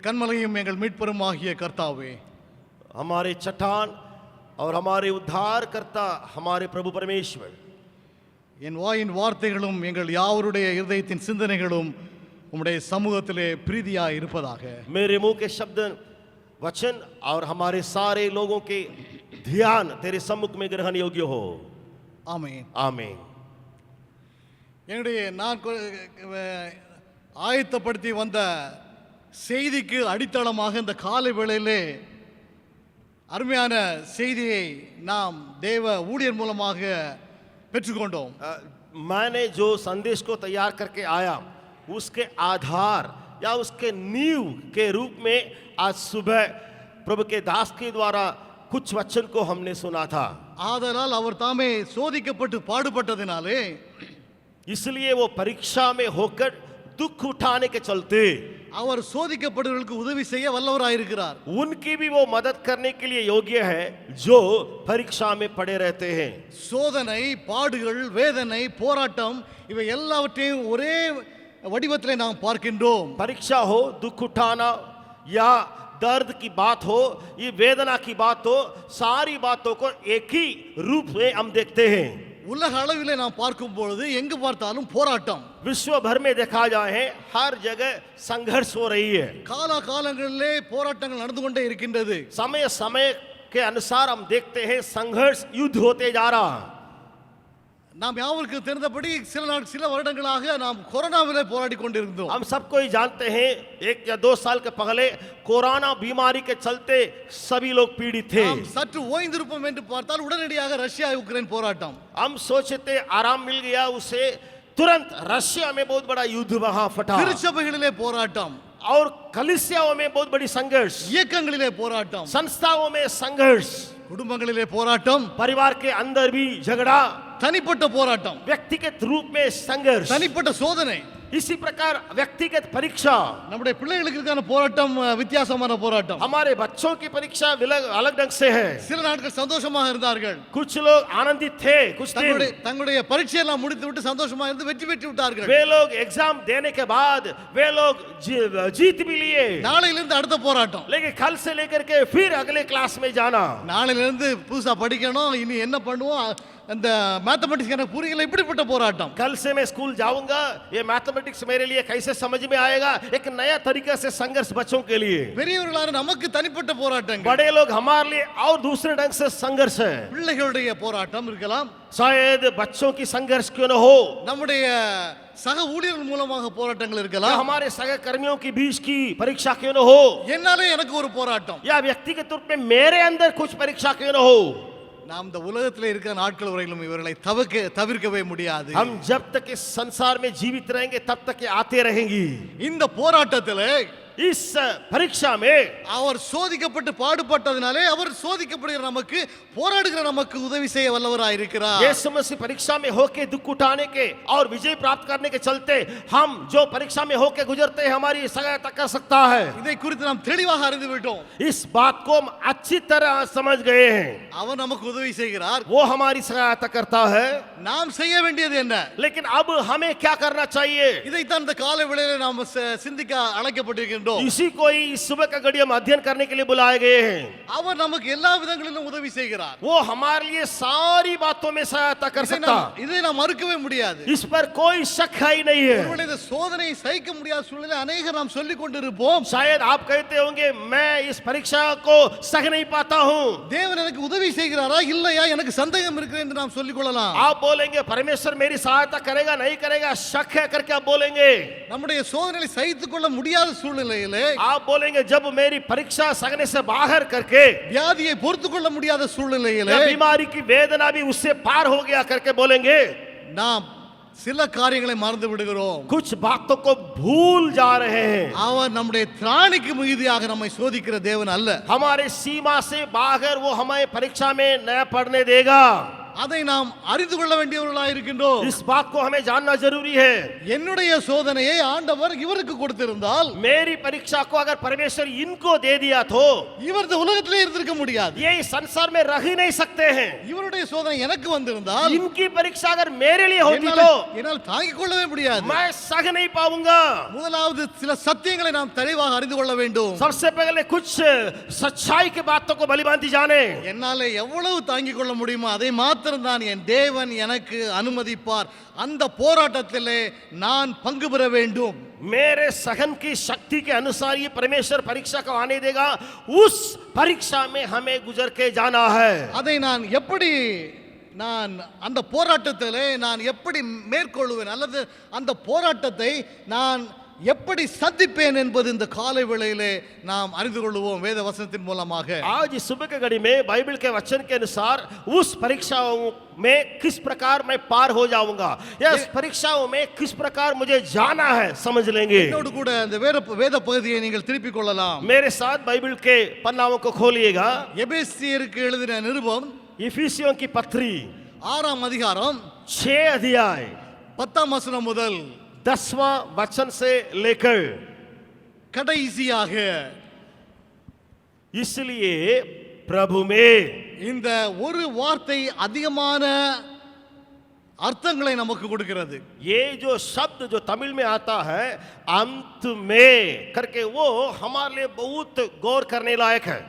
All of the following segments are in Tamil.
கன்மலையும் எங்கள் மீட்பெருமாகிய கர்த்தாவே, हमारे चट्टान और हमारे उद्धार करता हमारे प्रभु परमेश्वर, என் வாயின் வார்த்தைகளும் எங்கள் யாவருடைய இருதயத்தின் சிந்தனைகளும் உம்முடைய சமூகத்திலே பிரீதியாய் இருப்பதாக. मेरे मुंह के शब्द वचन और हमारे सारे लोगों के ध्यान तेरे सम्मुख में ग्रहण योग्य हो. ஆமென். आमीन. என்னுடைய நான் ஆயத்தப்படுத்தி வந்த செய்திக்கு அடித்தளமாக இந்த காலை வேளையிலே அருமையான செய்தியை நாம் தேவ ஊழியர் மூலமாக பெற்றுக்கொண்டோம். मैंने जो संदेश को तैयार करके आया उसके आधार या उसके नींव के रूप में आज सुबह प्रभु के दास के द्वारा कुछ वचन को हमने सुना था. ஆதலால் அவர் தாமே சோதிக்கப்பட்டு பாடுபட்டதினாலே, इसलिए वो परीक्षा में होकर दुख उठाने के चलते அவர் சோதிக்கப்படுவதற்கு உதவி செய்ய வல்லவராயிருக்கிறார். उनकी भी वो मदद करने के लिए योग्य है जो परीक्षा में पड़े रहते हैं. சோதனை, பாடுகள், வேதனை, போராட்டம் இவை எல்லாவற்றையும் ஒரே வடிவத்திலே நாம் பார்க்கின்றோம். परीक्षा हो, दुख उठाना या दर्द की बात हो, ये वेदना की बात हो, सारी बातों को एक ही रूप में हम देखते हैं. உலக அளவிலே நாம் பார்க்கும் பொழுது எங்கு பார்த்தாலும் போராட்டம். विश्व भर में देखा जाए हर जगह संघर्ष हो रही है. காலா காலங்களிலே போராட்டங்கள் நடந்து கொண்டே இருக்கின்றது. समय समय के अनुसार हम देखते हैं संघर्ष युद्ध होते जा रहा. நாம் யாவருக்கு தெரிந்தபடி சில வருடங்களாக நாம் கொரோனாவிலே போராடி கொண்டிருந்தோம். हम सबको ही जानते हैं 1 या 2 साल के पहले कोरोना बीमारी के चलते सभी लोग पीड़ित थे. நாம் சற்று ஓய்ந்திருப்போம் என்று பார்த்தால் உடனடியாக ரஷ்யா யுக்ரைன் போராட்டம். हम सोचते आराम मिल गया, उसे तुरंत रशिया में बहुत बड़ा युद्ध वहां फटा. திருச்சபைகளிலே போராட்டம், और कलीसियाओं में बहुत बड़ी संघर्ष, இயக்கங்களிலே போராட்டம், संस्थाओं में संघर्ष, குடும்பங்களிலே போராட்டம், परिवार के अंदर भी झगड़ा, தனிப்பட்ட போராட்டம், व्यक्तिगत रूप में संघर्ष, தனிப்பட்ட சோதனை. इसी प्रकार व्यक्तिगत परीक्षा. நம்முடைய பிள்ளைகளுக்கு இருக்கான போராட்டம் வித்தியாசமான போராட்டம். हमारे बच्चों की परीक्षा अलग ढंग से है. சில நாட்கள் சந்தோஷமாக இருந்தார்கள், कुछ लोग आनंदित थे, कुछ தங்களுடைய பரீட்சை எல்லாம் முடித்து விட்டு சந்தோஷமாக இருந்து வெற்றி பெற்று விட்டார்கள். वे लोग एग्जाम देने के बाद वे लोग जीत भी लिए. நாளையிலிருந்து அடுத்த போராட்டம். लेकिन कल से लेकर के फिर अगले क्लास में जाना. நாளையிலிருந்து புதுசா படிக்கணும், இனி என்ன பண்ணுவோம், அந்த மேத்தமெட்டிக்ஸ் எனக்கு புரியல, இப்படிப்பட்ட போராட்டம். कल से मैं स्कूल जाऊंगा, ये मैथमेटिक्स मेरे लिए कैसे समझ में आएगा, एक नया तरीका से संघर्ष बच्चों के लिए. பெரியவர்களான நமக்கு தனிப்பட்ட போராட்டங்கள், बड़े लोग हमारे लिए और दूसरे ढंग से संघर्ष है. பிள்ளைகளுடைய போராட்டம் இருக்கலாம், शायद बच्चों की संघर्ष क्यों न हो, நம்முடைய சக ஊழியர்கள் மூலமாக போராட்டங்கள் या இருக்கலாம், हमारे सहकर्मियों की बीच की परीक्षा क्यों न हो, என்னாலே எனக்கு ஒரு போராட்டம், या व्यक्तिगत रूप में मेरे अंदर कुछ परीक्षा क्यों न हो. நாம் இந்த உலகத்தில் இருக்கிற நாட்கள் வரையிலும் இவர்களை தவிர்க்கவே முடியாது. हम जब तक इस संसार में जीवित रहेंगे तब तक ये आते रहेंगी. இந்த போராட்டத்திலே इस परीक्षा में அவர் சோதிக்கப்பட்டு பாடுபட்டதினாலே அவர் சோதிக்கப்படுகிற நமக்கு, போராடுகிற நமக்கு உதவி செய்ய வல்லவராய் இருக்கிறார். यीशु मसीह परीक्षा में होके दुख उठाने के और विजय प्राप्त करने के चलते हम जो परीक्षा में होके गुजरते हैं हमारी सहायता कर सकता है. இதை குறித்து நாம் தெளிவாக அறிந்து விட்டோம். इस बात को हम अच्छी तरह समझ गए हैं. அவர் நமக்கு உதவி செய்கிறார், वो हमारी सहायता करता है. நாம் செய்ய வேண்டியது என்ன? लेकिन अब हमें क्या करना चाहिए? இதைத்தான் இந்த காலை வேளையிலே நாம் சிந்திக்க அழைக்கப்பட்டிருக்கின்றோம். इसी को ही इस सुबह का घड़ी हम अध्ययन करने के लिए बुलाए गए हैं. அவர் நமக்கு எல்லா விதங்களிலும் உதவி செய்கிறார். वो हमारे लिए सारी बातों में सहायता कर सकता. இதை நாம் மறுக்கவே முடியாது. इस पर कोई शक ही नहीं है. ஒருவேளை இந்த சோதனையை சகிக்க முடியாத சூழ்நிலை அநேகர் நாம் சொல்லிக் கொண்டிருப்போம். शायद आप कहते होंगे मैं इस परीक्षा को सह नहीं पाता हूं. தேவன் எனக்கு உதவி செய்கிறாரா இல்லையா எனக்கு சந்தேகம் இருக்கிறது என்று நாம் சொல்லிக் கொள்ளலாம். आप बोलेंगे परमेश्वर मेरी सहायता करेगा नहीं करेगा, शक है करके आप बोलेंगे. நம்முடைய சோதனையை சகித்துக் கொள்ள முடியாத சூழ்நிலையிலே, आप बोलेंगे जब मेरी परीक्षा सहने से बाहर करके, வியாதியை பொறுத்துக் கொள்ள முடியாத சூழ்நிலையிலே, या बीमारी की वेदना भी उससे पार हो गया करके बोलेंगे. நாம் சில காரியங்களை மறந்து விடுகிறோம். कुछ बातों को भूल जा रहे हैं. அவர் நம்முடைய திராணிக்கு மிகுதியாக நம்மை சோதிக்கிற தேவன் அல்ல. हमारे सीमा से बाहर वो हमें परीक्षा में न पढ़ने देगा. அதை நாம் அறிந்து கொள்ள வேண்டியவர்களாக இருக்கின்றோம். इस बात को हमें जानना जरूरी है. என்னுடைய சோதனையை ஆண்டவர் இவருக்கு கொடுத்திருந்தால், मेरी परीक्षा को अगर परमेश्वर इनको दे दिया तो இவர் இந்த உலகத்திலே இருந்திருக்க முடியாது. ये इस संसार में रह ही नहीं सकते हैं. இவருடைய சோதனை எனக்கு வந்திருந்தால், इनकी परीक्षा अगर मेरे लिए होती तो என்னால் தாங்கிக் கொள்ளவே முடியாது. मैं सह नहीं पाऊंगा. முதலாவது சில சத்தியங்களை நாம் தெளிவாக அறிந்து கொள்ள வேண்டும். सबसे पहले कुछ सच्चाई के बातों को भलीभांति जाने. என்னால எவ்வளவு தாங்கிக் கொள்ள முடியுமோ அதை மாத்திரம் தான் என் தேவன் எனக்கு அனுமதிப்பார். அந்த போராட்டத்திலே நான் பங்கு பெற வேண்டும். मेरे सहन की शक्ति के अनुसार ये परमेश्वर परीक्षा को आने देगा. उस परीक्षा में हमें गुजर के जाना है. அதை நான் அந்த போராட்டத்திலே நான் எப்படி மேற்கொள்வேன் அல்லது அந்த போராட்டத்தை நான் எப்படி சந்திப்பேன் என்பது இந்த காலை வேளையிலே நாம் அறிந்து கொள்வோம் வேத வசனத்தின் மூலமாக. आज इस सुबह के घड़ी में बाइबल के वचन के अनुसार उस परीक्षाओं में किस प्रकार मैं पार हो जाऊंगा या इस परीक्षाओं में किस प्रकार मुझे जाना है समझ लेंगे. என்னோடு கூட இந்த வேத பகுதியை நீங்கள் திருப்பிக் கொள்ளலாம். मेरे साथ बाइबल के पन्नाओं को खोलिएगा. எபேசியருக்கு எழுதின நிருபம் इफिसियों की पत्री 6ஆம் அதிகாரம் 6 अध्याय 10ஆம் வசனம் முதல் 10वां वचन से लेकर கடைசியாக इसलिए प्रभु में இந்த ஒரு வார்த்தை அதிகமான அர்த்தங்களை நமக்கு கொடுக்கிறது. ये जो शब्द जो तमिल में आता है अंत में करके वो हमारे लिए बहुत गौर करने लायक है.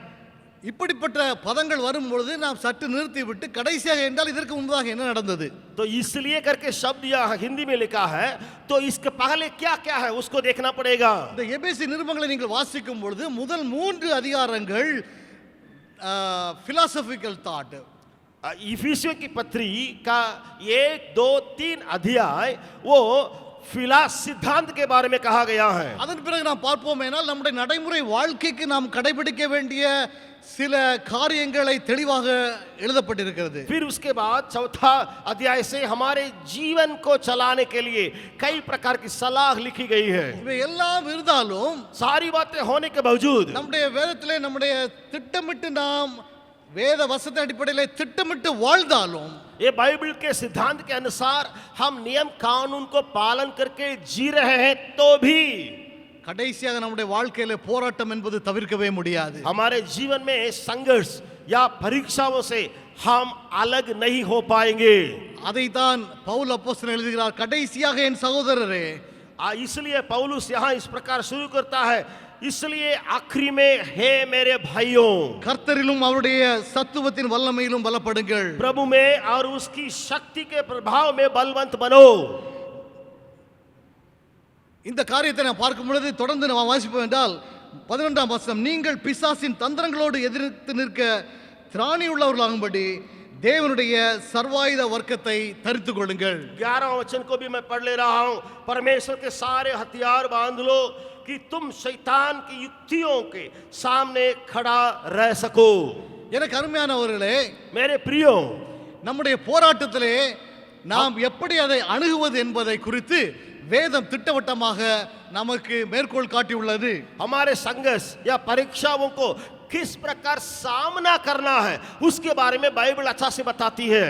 இப்படிப்பட்ட பதங்கள் வரும் பொழுது நாம் சற்று நிறுத்தி விட்டு கடைசியாக என்றால் இதற்கு முன்பதாக என்ன நடந்தது, तो इसलिए करके शब्द यहाँ हिंदी में लिखा है तो इसके पहले क्या क्या है उसको देखना पड़ेगा. இந்த எபேசி நிருபங்களை நீங்கள் வாசிக்கும் பொழுது முதல் 3 அதிகாரங்கள் பிலாசபிக்கல் தாட். इफिसियों की पत्री का 1, 2, 3 अध्याय वो फिलास सिद्धांत के बारे में कहा गया है. அதன் பிறகு நாம் பார்ப்போம் என்றால் நம்முடைய நடைமுறை வாழ்க்கைக்கு நாம் கடைபிடிக்க வேண்டிய சில காரியங்களை தெளிவாக எழுதப்பட்டிருக்கிறது. फिर उसके बाद चौथा अध्याय से हमारे जीवन को चलाने के लिए कई प्रकार की सलाह लिखी गई है. இவை எல்லாம் இருந்தாலும் सारी बातें होने के बावजूद நம்முடைய வேதத்திலே நம்முடைய திட்டமிட்டு நாம் வேத வசன அடிப்படையிலே திட்டமிட்டு வாழ்ந்தாலும் ये बाइबल के सिद्धांत के अनुसार हम नियम कानून को पालन करके जी रहे हैं तो भी கடைசியாக நம்முடைய வாழ்க்கையிலே போராட்டம் என்பது தவிர்க்கவே முடியாது. हमारे जीवन में संघर्ष या परीक्षाओं से हम अलग नहीं हो पाएंगे. அதைத்தான் பவுல் அப்போஸ்தலன் எழுதுகிறார், கடைசியாக என் சகோதரரே. इसलिए पौलुस यहाँ इस प्रकार शुरू करता है, इसलिए आखिरी में हे मेरे भाइयों கர்த்தரிலும் அவருடைய சத்துவத்தின் வல்லமையிலும் பலப்படுங்கள். प्रभु में और उसकी शक्ति के प्रभाव में बलवंत बनो. இந்த காரியத்தை நான் பார்க்கும் பொழுது தொடர்ந்து நாம் வாசிப்போம் என்றால் 11ஆம் வசனம், நீங்கள் பிசாசின் தந்திரங்களோடு எதிர்த்து நிற்க திராணி உள்ளவர்களாகும்படி தேவனுடைய சர்வாயுத வர்க்கத்தை தரித்துக் கொள்ளுங்கள். 11वां वचन को भी मैं पढ़ ले रहा हूं. परमेश्वर के सारे हथियार बांध लो कि तुम शैतान की युक्तियों के सामने खड़ा रह सको. எனக்கு அருமையானவர்களே, मेरे प्रियो நம்முடைய போராட்டத்திலே நாம் எப்படி அதை அணுகுவது என்பதை குறித்து வேதம் திட்டவட்டமாக நமக்கு மேற்கோள் காட்டியுள்ளது. हमारे संघर्ष या परीक्षाओं को किस प्रकार सामना करना है उसके बारे में बाइबल अच्छा से बताती है.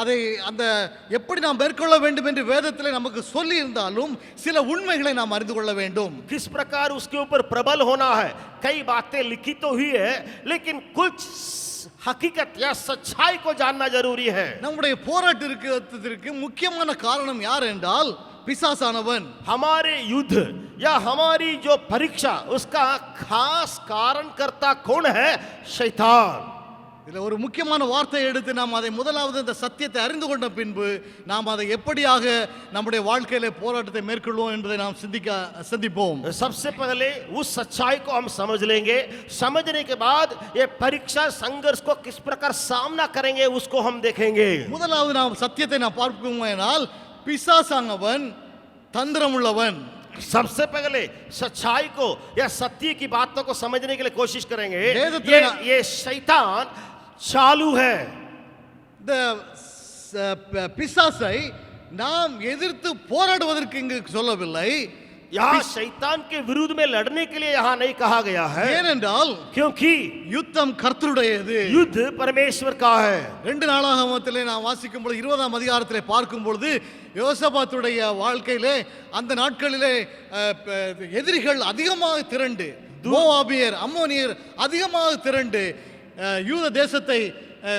அதை அந்த எப்படி நாம் மேற்கொள்ள வேண்டும் என்று வேதத்திலே நமக்கு சொல்லி இருந்தாலும் சில உண்மைகளை நாம் அறிந்து கொள்ள வேண்டும். किस प्रकार उसके ऊपर प्रबल होना है. कई बातें लिखी तो हुई है लेकिन कुछ हकीकत या सच्चाई को जानना जरूरी है. நம்முடைய போராட்டத்திற்கு முக்கியமான காரணம் யார் என்றால் பிசாசானவன். हमारे युद्ध या हमारी जो परीक्षा उसका खास कारण करता कौन है? शैतान. இதுல ஒரு முக்கியமான வார்த்தையை எடுத்து நாம் அதை முதலாவது இந்த சத்தியத்தை அறிந்து கொண்ட பின்பு நாம் அதை எப்படியாக நம்முடைய வாழ்க்கையில போராட்டத்தை மேற்கொள்வோம் என்பதை நாம் சிந்திப்போம். सबसे पहले उस सच्चाई को हम समझ लेंगे. समझने के बाद ये परीक्षा संघर्ष को किस प्रकार सामना करेंगे उसको हम देखेंगे. முதலாவது நாம் சத்தியத்தை நாம் பார்ப்போமானால் பிசாசானவன் தந்திரமுள்ளவன். सबसे पहले सच्चाई को या सत्य की बातों को समझने के लिए कोशिश करेंगे. ये शैतान चालू है. இந்த பிசாசை நாம் எதிர்த்து போராடுவதற்கு இங்கு சொல்லவில்லை, यहाँ शैतान के विरुद्ध में लड़ने के लिए यहाँ नहीं कहा गया है, ஏனென்றால் क्योंकि யுத்தம் கர்த்தருடையது. युद्ध परमेश्वर का है. 2 நாளாகமத்திலே நான் வாசிக்கும் பொழுது 20ஆம் அதிகாரத்திலே பார்க்கும் பொழுது யோசபாத்துடைய வாழ்க்கையிலே அந்த நாட்களிலே எதிரிகள் அதிகமாக திரண்டு, மோவாபியர் அம்மோனியர் அதிகமாக திரண்டு யூத தேசத்தை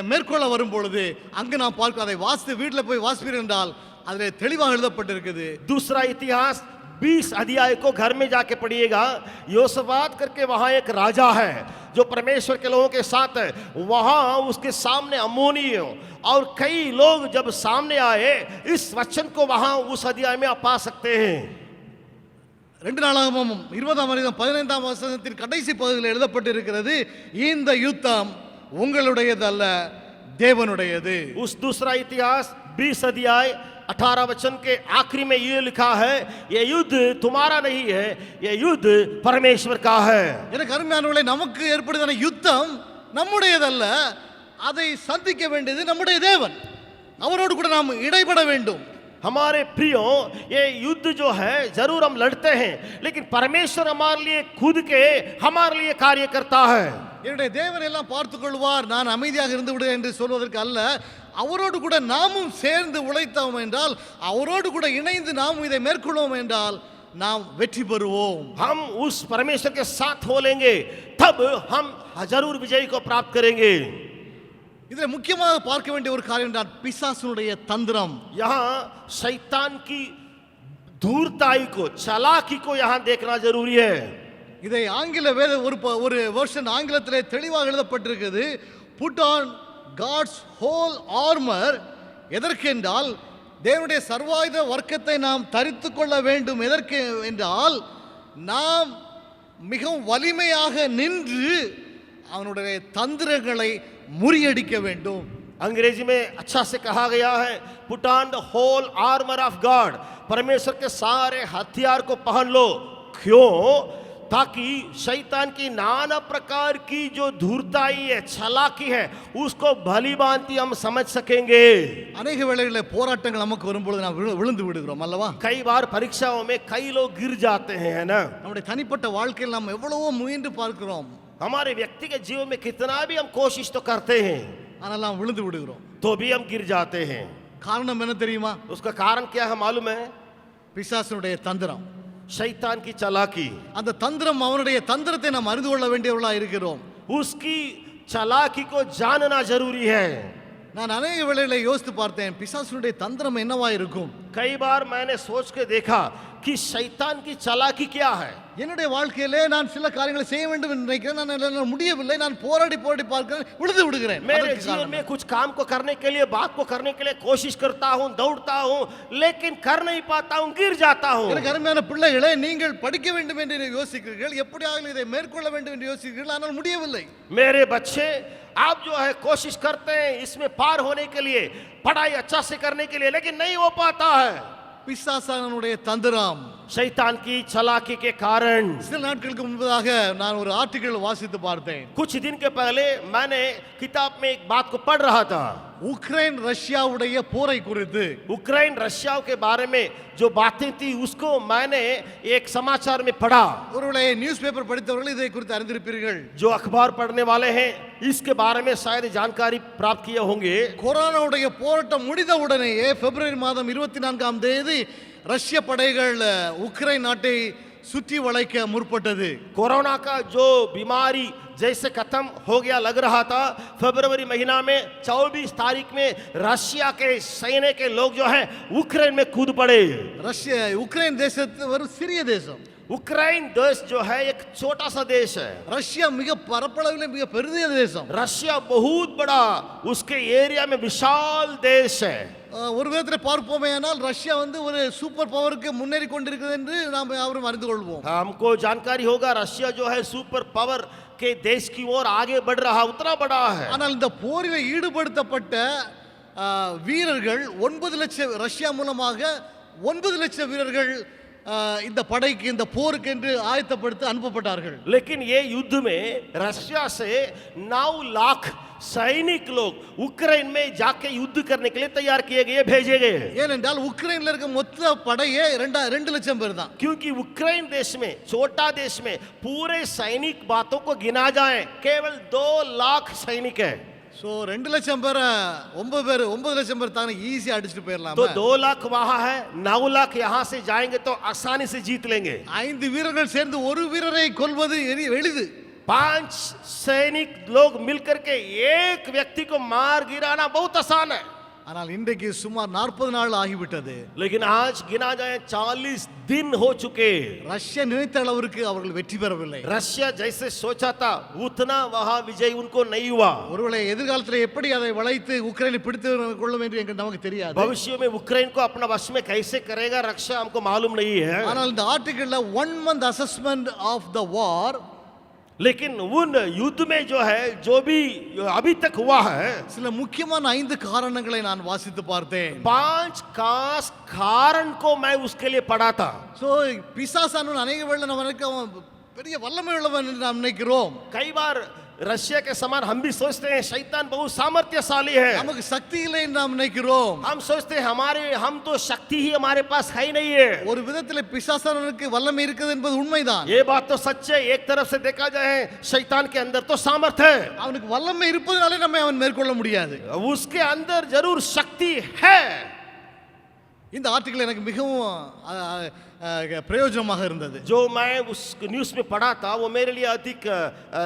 மேற்கொள்ள வரும் பொழுது அங்கு நான் பார்க்க அதை வாசித்து வீட்டில் போய் வாசிப்பீர்கள் என்றால் அதில் தெளிவாக எழுதப்பட்டிருக்குது. दूसरा इतिहास 20 अध्याय को घर में जाके पढ़िएगा. योसबात करके वहां एक राजा है जो परमेश्वर के लोगों के साथ है. वहां उसके सामने अम्मोनियों और कई लोग जब सामने आए, इस वचन को वहां उस अध्याय में आप पा सकते हैं. 2 நாளாகமம் 20ஆம் அதிகாரம் 15ஆம் வசனத்தின் கடைசி பகுதியில் எழுதப்பட்டிருக்கிறது, இந்த யுத்தம் உங்களுடையதல்ல, தேவனுடையது. उस दूसरा इतिहास 20 अध्याय 18 वचन के आखिरी में ये लिखा है, ये युद्ध तुम्हारा नहीं है, ये युद्ध परमेश्वर का है. எனக்கு அருமையானவர்களே, நமக்கு ஏற்படுதான யுத்தம் நம்முடையதல்ல, அதை சந்திக்க வேண்டியது நம்முடைய தேவன். அவரோடு கூட நாம் இடைபட வேண்டும். हमारे प्रियो, ये युद्ध जो है जरूर हम लड़ते हैं, लेकिन परमेश्वर हमारे लिए खुद के हमारे लिए कार्य करता है. என்னுடைய தேவன் எல்லாம் பார்த்துக் கொள்வார், நான் அமைதியாக இருந்து விடுவேன் என்று சொல்வதற்கு அல்ல, அவரோடு கூட நாமும் சேர்ந்து உழைத்தோம் என்றால், அவரோடு கூட இணைந்து நாம் இதை மேற்கொள்வோம் என்றால் நாம் வெற்றி பெறுவோம். हम उस परमेश्वर के साथ हो लेंगे, तब हम जरूर विजय को प्राप्त करेंगे. இதில் முக்கியமாக பார்க்க வேண்டிய ஒரு காரியம் என்றால் பிசாசுனுடைய தந்திரம். यहाँ शैतान की धूर्ताई को, चालाकी को यहाँ देखना जरूरी है. இதை ஆங்கில வேத ஒரு வெர்ஷன் ஆங்கிலத்திலே தெளிவாக எழுதப்பட்டிருக்கிறது, put on God's whole armour. எதற்கென்றால் தேவனுடைய சர்வாயுத வர்க்கத்தை நாம் தரித்து கொள்ள வேண்டும். எதற்கு என்றால் நாம் மிகவும் வலிமையாக நின்று அவனுடைய தந்திரங்களை முறியடிக்க வேண்டும். अंग्रेजी में अच्छा से कहा गया है, put on the whole armour of God. परमेश्वर के सारे हथियार को पहन लो. क्यों? ताकि शैतान की नाना प्रकार की जो धूर्ताई है, चालाकी है, उसको भली भांति हम समझ सकेंगे. அநேக வேளைகளில் போராட்டங்கள் நமக்கு வரும்பொழுது நாம் விழுந்து விடுகிறோம் அல்லவா? कई बार परीक्षाओं में कई लोग गिर जाते हैं, है ना? நம்முடைய தனிப்பட்ட வாழ்க்கையில் நாம் எவ்வளவோ முயன்று பார்க்கிறோம், हमारे व्यक्तिगत जीवन में कितना भी हम कोशिश तो करते हैं, ஆனால் நாம் விழுந்து விடுகிறோம். तो भी हम गिर जाते हैं. காரணம் என்ன தெரியுமா? उसका कारण क्या है मालूम है? பிசாசுனுடைய தந்திரம். शैतान की चालाकी. அந்த தந்திரம், அவனுடைய தந்திரத்தை நாம் அறிந்து கொள்ள வேண்டியவர்களாக இருக்கிறோம். उसकी चालाकी को जानना जरूरी है. நான் அநேக வேளைகளை யோசித்து பார்த்தேன், பிசாசுனுடைய தந்திரம் என்னவா இருக்கும். कई बार मैंने सोच के देखा कि शैतान की चालाकी क्या है. என்னுடைய வாழ்க்கையிலே நான் சில காரியங்களை செய்ய வேண்டும் என்று நினைக்கிறேன், நான் என்னால் முடியவில்லை, நான் போராடி பார்க்கிறேன், விழுந்து விடுகிறேன். मेरे जीवन में कुछ काम को करने के लिए, बात को करने के लिए कोशिश करता हूँ, दौड़ता हूँ, लेकिन कर नहीं पाता हूँ, गिर जाता हूँ. எனக்கு அருமையான பிள்ளைகளே, நீங்கள் படிக்க வேண்டும் என்று யோசிக்கிறீர்கள், எப்படியாவது இதை மேற்கொள்ள வேண்டும் என்று யோசிக்கிறீர்கள், ஆனால் முடியவில்லை. मेरे बच्चे, आप जो है कोशिश करते हैं इसमें पार होने के लिए, पढ़ाई अच्छा से करने के लिए, लेकिन नहीं हो पाता है. பிசாசானுடைய தந்திரம், शैतान की चालाकी के कारण. சில நாட்களுக்கு முன்பதாக நான் ஒரு ஆர்டிக்கல் வாசித்து பார்த்தேன். कुछ दिन के पहले मैंने किताब में एक बात को पढ़ रहा था. உக்ரைன் ரஷ்யாவுடைய போரை குறித்து, उक्रेन रशिया के बारे में जो बातें थी उसको मैंने एक समाचार में पढ़ा. ஒருவேளை நியூஸ் பேப்பர் படித்தவர்கள் இதை குறித்து அறிந்திருப்பீர்கள். जो अखबार पढ़ने वाले हैं इसके बारे में शायद जानकारी प्राप्त किए होंगे. கொரோனாவுடைய போராட்டம் முடிந்த உடனேயே பிப்ரவரி மாதம் 24ஆம் தேதி ரஷ்ய படைகள் உக்ரைன் நாட்டை சுற்றி வளைக்க முற்பட்டது. कोरोना का जो बीमारी जैसे खत्म हो गया लग रहा था, फरवरी महीना में 24 तारीख में रशिया के सैन्य के लोग जो है उक्रेन में कूद पड़े. உக்ரைன் தேசத்து ஒரு சிறிய தேசம். उक्रेन देश जो है एक छोटा सा देश है. ரஷ்யா மிக பரப்பளவில் மிக பெரிய தேசம். रशिया बहुत बड़ा, उसके एरिया में विशाल देश है. ஒரு விதத்தில் பார்ப்போமே ஆனால் ரஷ்யா வந்து ஒரு சூப்பர் பவருக்கு முன்னேறி கொண்டிருக்கிறது என்று நாம் யாவரும் அறிந்து கொள்வோம். हमको जानकारी होगा रशिया जो है सुपर पावर के देश की ओर आगे बढ़ रहा, उतना बड़ा है. ஆனால் இந்த போரில் ஈடுபடுத்தப்பட்ட வீரர்கள் 9 லட்சம், ரஷ்யா மூலமாக 9 லட்சம் வீரர்கள் இந்த படைக்கு இந்த போருக்கு என்று ஆயத்தப்படுத்தி அனுப்பப்பட்டார்கள். लेकिन ये युद्ध में रशिया से 9 लाख सैनिक लोग उक्रेन में जाके युद्ध करने के लिए तैयार किए गए, भेजे गए। ஏனென்றால் உக்ரைன்ல இருக்க மொத்த படையே 2 லட்சம் பேர் தான். क्योंकि उक्रेन देश में, छोटा देश में पूरे सैनिक बातों को गिना जाए केवल 2 लाख सैनिक है। சோ 2 லட்சம் பேரை 9 லட்சம் பேர் தானே ஈஸியா அடிச்சிட்டு போயிடலாம். तो 2 लाख वहां है, 9 लाख यहां से जाएंगे तो आसानी से जीत लेंगे। 5 வீரர்கள் சேர்ந்து ஒரு வீரரை கொல்வது எளிது. 5 सैनिक लोग मिलकर के एक व्यक्ति को मार गिराना बहुत आसान है। ஆனால் இன்றைக்கு சுமார் 40 நாள் ஆகிவிட்டது. लेकिन आज गिना जाए 40 दिन हो चुके। ரஷ்யா நினைத்த அளவிற்கு அவர்கள் வெற்றி பெறவில்லை. रशिया जैसे सोचा था उतना वहां विजय उनको नहीं हुआ। ஒருவேளை எதிர்காலத்தில் எப்படி அதை வளைத்து உக்ரைனை பிடித்து கொள்ளும் என்று நமக்கு தெரியாது. भविष्य में उक्रेन को अपना वश में कैसे करेगा रशिया हमको मालूम नहीं है। ஆனால் இந்த ஆர்டிகிள்ல 1 month assessment of the war, लेकिन उन युद्ध में जो है जो भी अभी तक हुआ है, சில முக்கியமான 5 காரணங்களை நான் வாசித்து பார்த்தேன். 5 खास कारण को मैं उसके लिए पढ़ा था। சோ பிசாசானவன் அநேக வேளை நமக்கு அவன் பெரிய வல்லமை உள்ளவன் என்று நாம் நினைக்கிறோம். कई बार रशिया के समान हम भी सोचते हैं शैतान बहुत सामर्थ्यशाली है। நமக்கு சக்தி இல்லை என்று நாம் நினைக்கிறோம். हम सोचते हैं हम तो शक्ति ही हमारे पास है ही नहीं है। ஒரு விதத்தில் பிசாசானவனுக்கு வல்லமை இருக்குது என்பது உண்மைதான். ये बात तो सच है। एक तरफ से देखा जाए शैतान के अंदर तो सामर्थ है, அவனுக்கு வல்லமை இருப்பதனாலே நம்மை அவன் மேற்கொள்ள முடியாது. उसके अंदर जरूर शक्ति है। இந்த ஆர்டிகிள் எனக்கு மிகவும் பிரயோஜனமாக இருந்தது. जो मैं उस न्यूज़ में पढ़ा था वो मेरे लिए अधिक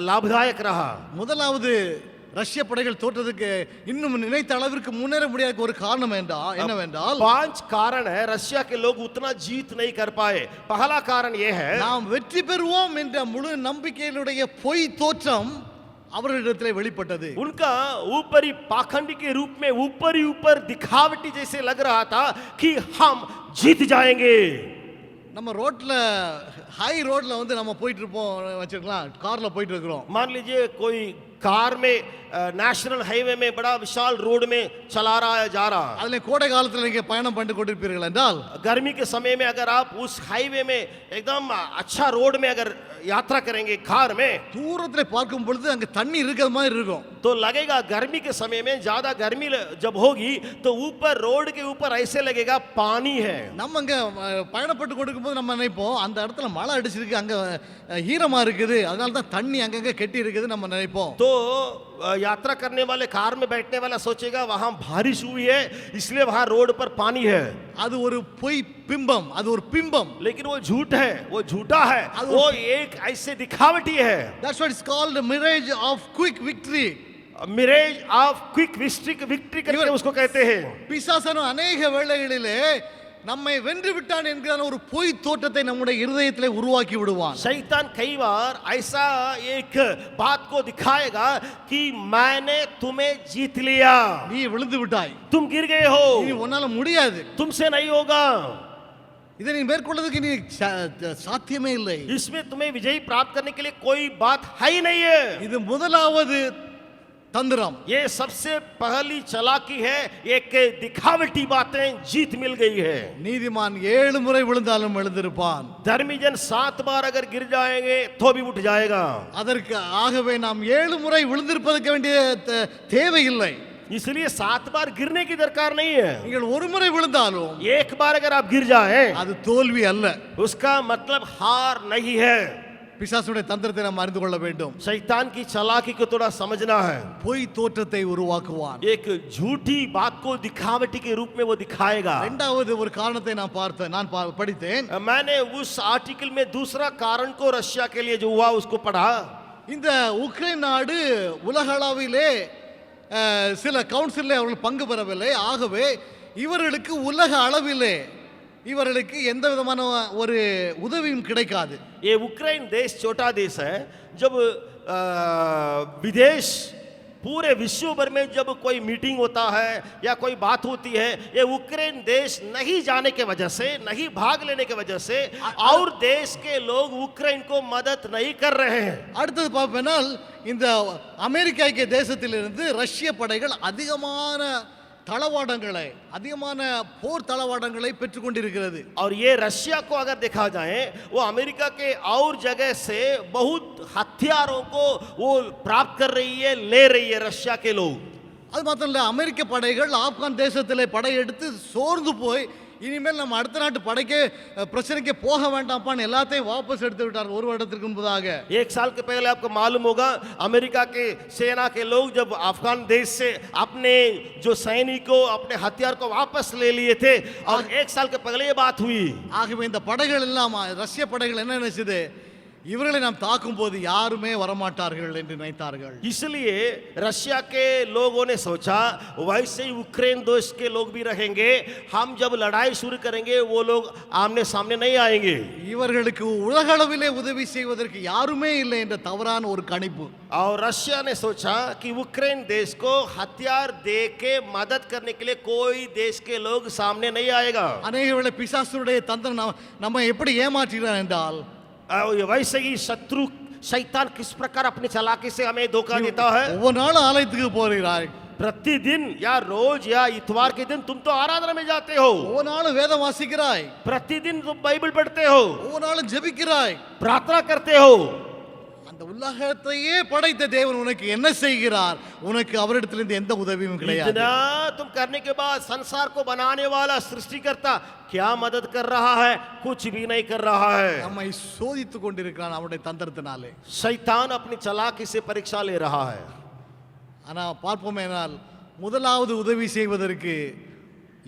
लाभदायक रहा। முதலாவது ரஷ்ய படைகள் தோற்றதுக்கு இன்னும் நினைத்த அளவிற்கு முன்னேற முடியாத ஒரு காரணம் என்னவென்றால் 5 कारण है रशिया के लोग उतना जीत नहीं कर पाए। पहला कारण ये है நாம் வெற்றி பெறுவோம் என்ற முழு நம்பிக்கையினுடைய பொய் தோற்றம் அவர்களிடத்திலே வெளிப்பட்டது. उनका ऊपरी पाखंडी के रूप में ऊपर ही ऊपर दिखावटी जैसे लग रहा था कि हम जीत जाएंगे। நம்ம ரோட்ல ஹை ரோட்ல வந்து நம்ம போயிட்டு இருப்போம் வச்சுக்கலாம், கார்ல போயிட்டு இருக்கிறோம். मान लीजिए कोई कार में नेशनल हाईवे में बड़ा विशाल रोड में चला रहा है, जा रहा है। அதுல கோடை காலத்துல நீங்க பயணம் பண்ணிட்டு கொண்டிருப்பீர்கள் என்றால் गर्मी के समय में अगर आप उस हाईवे में एकदम अच्छा रोड में अगर यात्रा करेंगे कार में, தூரத்துல பார்க்கும் பொழுது அங்க தண்ணி இருக்கிற மாதிரி இருக்கும். तो लगेगा गर्मी के समय में ज्यादा गर्मी जब होगी तो ऊपर रोड के ऊपर ऐसे लगेगा पानी है। நம்ம அங்க பயணப்பட்டு கொண்டிருக்கும் போது நம்ம நினைப்போம் அந்த இடத்துல மழை அடிச்சிருக்கு, அங்க ஈரமா இருக்குது, அதனால தான் தண்ணி அங்கங்க கெட்டி இருக்குது நம்ம நினைப்போம். तो यात्रा करने वाले कार में बैठने वाला सोचेगा वहां बारिश हुई है इसलिए वहां रोड पर पानी है। அது ஒரு பொய் பிம்பம், அது ஒரு பிம்பம். लेकिन वो झूठ है, वो झूठा है, वो एक ऐसे दिखावटी है। That's what is called the mirage of quick victory. Mirage of quick victory करके उसको कहते हैं। பிசாசனும் अनेक வேளைகளிலே நம்மை வென்று விட்டான் என்கிற ஒரு பொய் தோற்றத்தை நம்முடைய இருதயத்திலே உருவாக்கி விடுவான். शैतान कई बार ऐसा एक बात को दिखाएगा कि मैंने तुम्हें जीत लिया, நீ விழுந்து விட்டாய், तुम गिर गए हो, இனி உன்னால முடியாது, तुमसे नहीं होगा, இதை நீ மேற்கொள்வதற்கு நீ சாத்தியமே இல்லை, इसमें तुम्हें विजय प्राप्त करने के लिए कोई बात है ही नहीं है। இது முதலாவது தந்திரம். ये सबसे पहली चालाकी है, एक दिखावटी बातें जीत मिल गई है। நீதிமான் 7 முறை விழுந்தாலும் எழுந்திருப்பான். धर्मी जन 7 बार अगर गिर जाएंगे तो भी उठ जाएगा। அதற்கு ஆகவே நாம் 7 முறை விழுந்திருப்பதற்கு வேண்டிய தேவையில்லை. इसलिए 7 बार गिरने की दरकार नहीं है। நீங்கள் ஒரு முறை விழுந்தாலும் एक बार अगर आप गिर जाए அது தோல்வி அல்ல. उसका मतलब हार नहीं है। பிசாசுடைய தந்திரத்தை நாம் அறிந்து கொள்ள வேண்டும். शैतान की चालाकी को थोड़ा समझना है। பொய் தோற்றத்தை உருவாக்குவான். एक झूठी बात को दिखावटी के रूप में वो दिखाएगा। இரண்டாவது ஒரு காரணத்தை நான் படித்தேன். मैंने उस आर्टिकल में दूसरा कारण को रशिया के लिए जो हुआ उसको पढ़ा। இந்த உக்ரைன் நாடு உலக அளவிலே சில கவுன்சிலே அவர்கள் பங்கு பெறவில்லை. ஆகவே இவர்களுக்கு உலக அளவிலே இவர்களுக்கு எந்த விதமான ஒரு உதவியும் கிடைக்காது. ये उक्रेन देश छोटा देश है। जब विदेश पूरे विश्व भर में जब कोई मीटिंग होता है या कोई बात होती है, ये उक्रेन देश नहीं जाने के वजह से, नहीं भाग लेने के वजह से और देश के लोग उक्रेन को मदद नहीं कर रहे हैं। அடுத்தது பார்ப்பேனால் இந்த அமெரிக்கா தேசத்திலிருந்து ரஷ்ய படைகள் அதிகமான தளவாடங்களை அதிகமான போர் தளவாடங்களை பெற்றுக்கொண்டிருக்கிறது. और ये रशिया को अगर देखा जाए वो अमेरिका के और जगह से बहुत हथियारों को वो प्राप्त कर रही है, ले रही है रशिया के लोग. அது மாத்திரம் இல்ல, அமெரிக்க படைகள் ஆப்கான் தேசத்திலே படையெடுத்து சோர்ந்து போய் இனிமேல் நம்ம அடுத்த நாட்டு படைக்கே பிரச்சனைக்கு போக வேண்டாம்ப்பான்னு எல்லாத்தையும் வாபஸ் எடுத்து விட்டார் ஒரு வருடத்திற்கு முன்பதாக. एक साल के पहले आपको मालूम होगा अमेरिका के सेना के लोग जब अफगान देश से अपने जो सैनिकों अपने हथियार को वापस ले लिए थे और एक साल के पहले ये बात हुई. ஆகவே இந்த படைகள் எல்லாம் ரஷ்ய படைகள் என்ன நினைச்சது, இவர்களை நாம் தாக்கும் போது யாருமே வரமாட்டார்கள் என்று நினைத்தார்கள். इसलिए रशिया के लोगों ने सोचा वैसे ही यूक्रेन देश के लोग भी रहेंगे, हम जब लड़ाई शुरू करेंगे वो लोग आमने सामने नहीं आएंगे. இவர்களுக்கு உலகளவிலே உதவி செய்வதற்கு யாருமே இல்லை என்ற தவறான ஒரு கணிப்பு. और रशिया ने सोचा कि यूक्रेन देश को हथियार दे के मदद करने के लिए कोई देश के लोग सामने नहीं आएगा. அநேக வேளை பிசாசுடைய தந்திரம் நம்ம எப்படி ஏமாற்றுகிறார் என்றால், वैसे ही शत्रु शैतान किस प्रकार अपनी चालाकी से हमें धोखा देता है. ஒவ்வொரு நாளும் ஆலயத்துக்கு போகிறாய், प्रतिदिन या रोज या इतवार के दिन तुम तो आराधना में जाते हो, ஒவ்வொரு நாளும் வேதம் வாசிக்கிறாய், प्रतिदिन तुम बाइबल पढ़ते हो, ஒவ்வொரு நாளும் ஜெபிக்கிறாய். प्रार्थना करते हो. அந்த உலகத்தையே படைத்த தேவன் உனக்கு என்ன செய்கிறார்? உனக்கு அவரிடத்திலிருந்து எந்த உதவியும் கிடையாது. इतना तुम करने के बाद संसार को बनाने वाला सृष्टिकर्ता क्या मदद कर रहा है? कुछ भी नहीं कर रहा है. நம்மை சோதித்துக் கொண்டிருக்கிறான் அவருடைய தந்திரத்தினாலே. शैतान अपनी चालाकी से परीक्षा ले रहा है. ஆனா பார்ப்போமேனால் முதலாவது உதவி செய்வதற்கு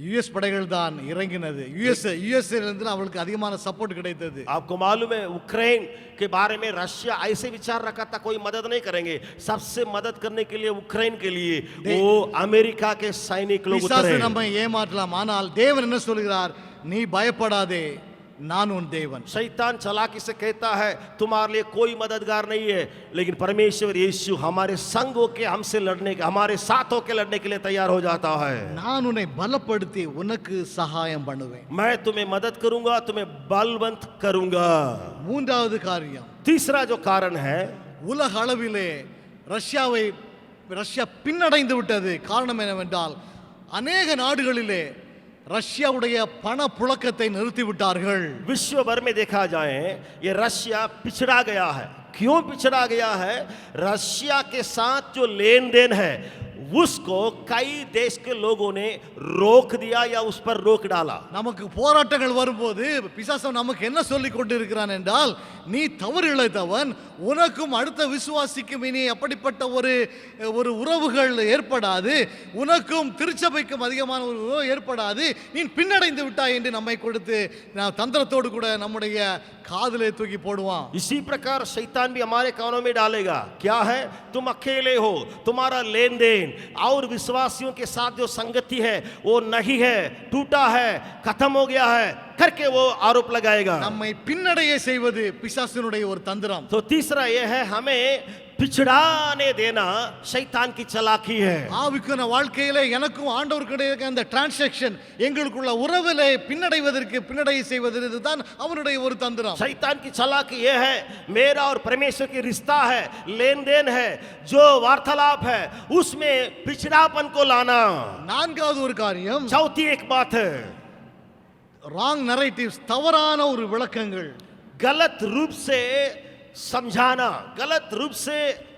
யுஎஸ் படைகள் தான் இறங்கினது. யுஎஸ்ஏ அவளுக்கு அதிகமான சப்போர்ட் கிடைத்தது. आपको मालूम है यूक्रेन के बारे में रशिया ऐसे विचार रखा था कोई मदद नहीं करेंगे, सबसे मदद करने के लिए यूक्रेन के लिए वो अमेरिका के सैनिक लोग பிசாசு उतरे. நம்மை ஏமாற்றலாம், ஆனால் தேவன் என்ன சொல்கிறார்? நீ பயப்படாதே, நான் உன் தேவன். शैतान चालाकी से कहता है तुम्हारे लिए कोई मददगार नहीं है, लेकिन परमेश्वर यीशु हमारे संग होके हमसे लड़ने के हमारे साथ होके लड़ने के लिए तैयार हो जाता है. நான் உன்னை பலப்படுத்தி உனக்கு சகாயம் பண்ணுவேன். मैं तुम्हें मदद करूंगा, तुम्हें बलवंत करूंगा. மூன்றாவது காரியம், तीसरा जो कारण है, உலக அளவிலே ரஷ்யா பின்னடைந்து விட்டது. காரணம் என்னவென்றால் அநேக நாடுகளிலே ரஷ்யாவுடைய பண புழக்கத்தை நிறுத்தி விட்டார்கள். विश्व भर में देखा जाए ये रशिया पिछड़ा गया है. क्यों पिछड़ा गया है? रशिया के साथ जो लेन देन है उसको कई देश के लोगों ने रोक दिया या उस पर रोक डाला. நமக்கு போராட்டங்கள் வரும்போது பிசாசம் நமக்கு என்ன சொல்லி கொண்டிருக்கிறான் என்றால், நீ தவறு இழைத்தவன், உனக்கும் அடுத்த விசுவாசிக்கும் இனி அப்படிப்பட்ட ஒரு உறவுகள் ஏற்படாது, உனக்கும் திருச்சபைக்கும் அதிகமான ஒரு உறவு ஏற்படாது, நீ பின்னடைந்து விட்டாய் என்று நம்மை கொடுத்து தந்திரத்தோடு கூட நம்முடைய காதிலே தூக்கி போடுவான். इसी प्रकार शैतान भी हमारे कानों में डालेगा. क्या है? तुम अकेले हो, तुम्हारा लेन देन और विश्वासियों के साथ जो संगति है वो नहीं है, टूटा है, खत्म हो गया है करके वो आरोप लगाएगा. நம்மை பின்னடைய செய்வது பிசாசினுடைய ஒரு தந்திரம். तो तीसरा ये है हमें पिछड़ाने देना शैतान की चालाकी है. ஆவிக்குரிய வாழ்க்கையிலே எனக்கும் ஆண்டவருக்கும் இடையே அந்த டிரான்சாக்ஷன் எங்களுக்குள்ள உறவிலே பின்னடைய செய்வது இதுதான் அவனுடைய ஒரு தந்திரம். शैतान की चालाकी ये है मेरा और परमेश्वर की रिश्ता है, लेन देन है, जो वार्तालाप है उसमें पिछड़ापन को लाना. நான்காவது ஒரு காரியம், चौथी एक बात है ராங் நரேட்டிவ்ஸ், தவறான ஒரு விளக்கங்கள். गलत रूप से समझाना, गलत रूप से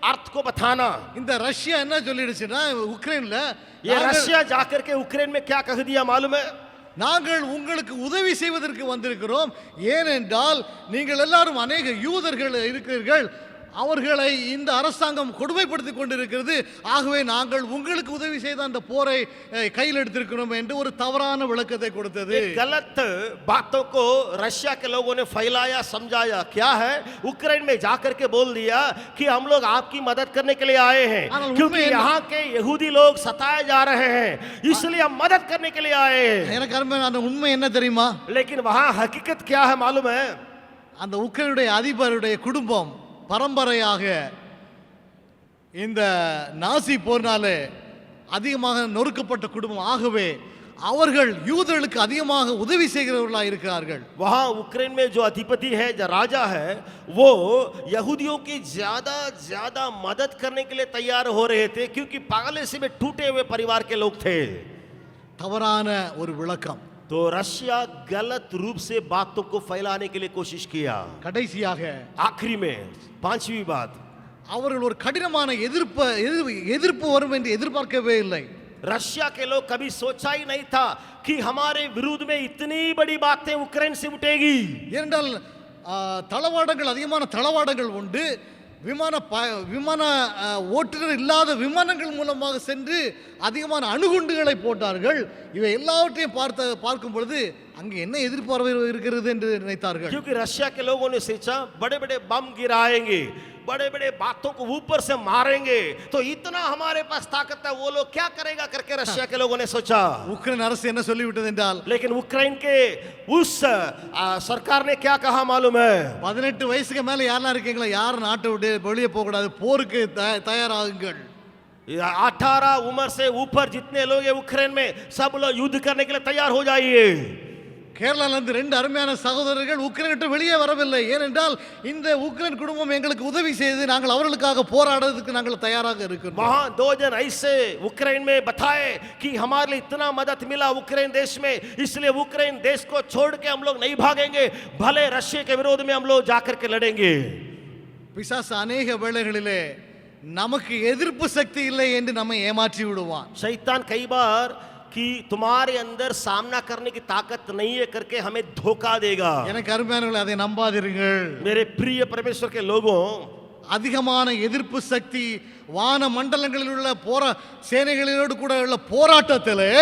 अर्थ को बताना. இந்த ரஷ்யா என்ன சொல்லிடுச்சுன்னா உக்ரைன்ல, ये रशिया जाकर के यूक्रेन में क्या कह दिया मालूम है? நாங்கள் உங்களுக்கு உதவி செய்வதற்கு வந்திருக்கிறோம், ஏனென்றால் நீங்கள் எல்லாரும் அநேக யூதர்கள் இருக்கிறீர்கள், அவர்களை இந்த அரசாங்கம் கொடுமைப்படுத்தி கொண்டிருக்கிறது, ஆகவே நாங்கள் உங்களுக்கு உதவி செய்த அந்த போரை கையில் எடுத்திருக்கிறோம் என்று ஒரு தவறான விளக்கத்தை கொடுத்தது. गलत बातों को रशिया के लोगों ने फैलाया, समझाया. क्या है? यूक्रेन में जाकर के बोल दिया कि हम लोग आपकी मदद करने के लिए आए हैं, क्योंकि यहाँ के यहूदी लोग सताए जा रहे हैं, इसलिए हम मदद करने के लिए आए हैं. எனக்கு அருமையான உண்மை என்ன தெரியுமா? लेकिन वहां हकीकत क्या है मालूम है? அந்த உக்ரைனுடைய அதிபருடைய குடும்பம் பரம்பரையாக இந்த நாசி போர்னாலே அதிகமாக நொறுக்கப்பட்ட குடும்பம், ஆகவே அவர்கள் யூதர்களுக்கு அதிகமாக உதவி செய்கிறவர்களாக இருக்கிறார்கள். वहां यूक्रेन में जो अधिपति है, जो राजा है, वो यहूदियों की ज्यादा मदद करने के लिए तैयार हो रहे थे, क्योंकि पहले से में टूटे हुए परिवार के लोग थे. தவறான ஒரு விளக்கம். तो रशिया गलत रूप से बातों को फैलाने के लिए कोशिश किया। கடைசியாக आखिरी में पांचवी बात, அவர்கள் ஒரு கடினமான எதிர்ப்பு வரும் என்று எதிர்பார்க்கவே இல்லை. रशिया के लोग कभी सोचा ही नहीं था कि हमारे विरुद्ध में इतनी बड़ी बातें उक्रेन से उठेगी। ஏனென்றால் தளவாடங்கள், அதிகமான தளவாடங்கள் உண்டு. விமான ஓட்டுநர் இல்லாத விமானங்கள் மூலமாக சென்று அதிகமான அணுகுண்டுகளை போட்டார்கள். இவை எல்லாவற்றையும் பார்க்கும் பொழுது அங்கே என்ன எதிர்பார்வை இருக்கிறது என்று நினைத்தார்கள். क्योंकि रशिया के लोगों ने सोचा बड़े बड़े बम गिराएंगे, बड़े बड़े बातों को ऊपर से मारेंगे, तो इतना हमारे पास ताकत है, वो लोग क्या करेगा करके रशिया के लोगों ने सोचा। உக்ரைன் அரசு என்ன சொல்லிவிட்டது என்றால், लेकिन उक्रेन के उस सरकार ने क्या कहा मालूम है? 18 வயசுக்கு மேல யாரெல்லாம் இருக்கீங்களா, யாரும் நாட்டை விட்டு வெளியே போக கூடாது, போருக்கு தயாராகுங்கள். 18 उम्र से ऊपर जितने लोग हैं उक्रेन में, सब लोग युद्ध करने के लिए तैयार हो जाइए। கேரளாவிலிருந்து 2 அருமையான சகோதரர்கள் உக்ரைன் விட்டு வெளியே வரவில்லை. ஏனென்றால் இந்த உக்ரைன் குடும்பம் எங்களுக்கு உதவி செய்து நாங்கள் அவர்களுக்காக போராடுறதுக்கு நாங்கள் தயாராக இருக்கிறோம். वहां 2 जन ऐसे उक्रेन में बताए कि हमारे लिए इतना मदद मिला उक्रेन देश में, इसलिए उक्रेन देश को छोड़ के हम लोग नहीं भागेंगे, भले रशिया के विरोध में हम लोग जाकर के लड़ेंगे। பிசாசு अनेक வேளைகளிலே நமக்கு எதிர்ப்பு சக்தி இல்லை என்று நம்மை ஏமாற்றி விடுவான். शैतान कई बार कि तुम्हारे अंदर सामना करने की ताकत नहीं है करके हमें धोखा देगा। எனக்கு அருமையானவர்களே, அதை நம்பாதீர்கள். मेरे प्रिय परमेश्वर के लोगों, அதிகமான எதிர்ப்பு சக்தி வான மண்டலங்களில் உள்ள சேனைகளோடு கூட உள்ள போராட்டத்திலே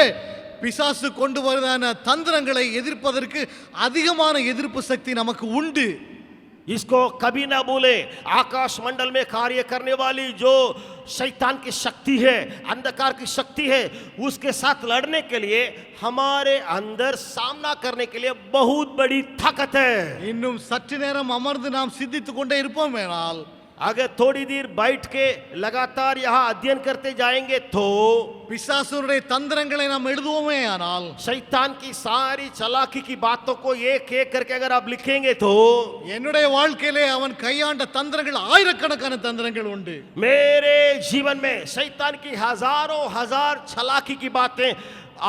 பிசாசு கொண்டு வருதான தந்திரங்களை எதிர்ப்பதற்கு அதிகமான எதிர்ப்பு சக்தி நமக்கு உண்டு. इसको कभी ना बोले आकाश मंडल में कार्य करने वाली जो शैतान की शक्ति है, अंधकार की शक्ति है, उसके साथ लड़ने के लिए हमारे अंदर सामना करने के लिए बहुत बड़ी ताकत है। இன்னும் சற்று நேரம் அமர்ந்து நாம் சிந்தித்துக் கொண்டே இருப்போம் என்றால், अगर थोड़ी देर बैठ के लगातार यहाँ अध्ययन करते जाएंगे तो பிசாசுடைய தந்திரங்களை நாம் எழுதுவோமே ஆனால், शैतान की सारी चालाकी की बातों को एक एक करके अगर आप लिखेंगे तो என்னுடைய வாழ்க்கையிலே அவன் கையாண்ட தந்திரங்கள் ஆயிரக்கணக்கான தந்திரங்கள் உண்டு. मेरे जीवन में शैतान की हजारों हजार चालाकी की बातें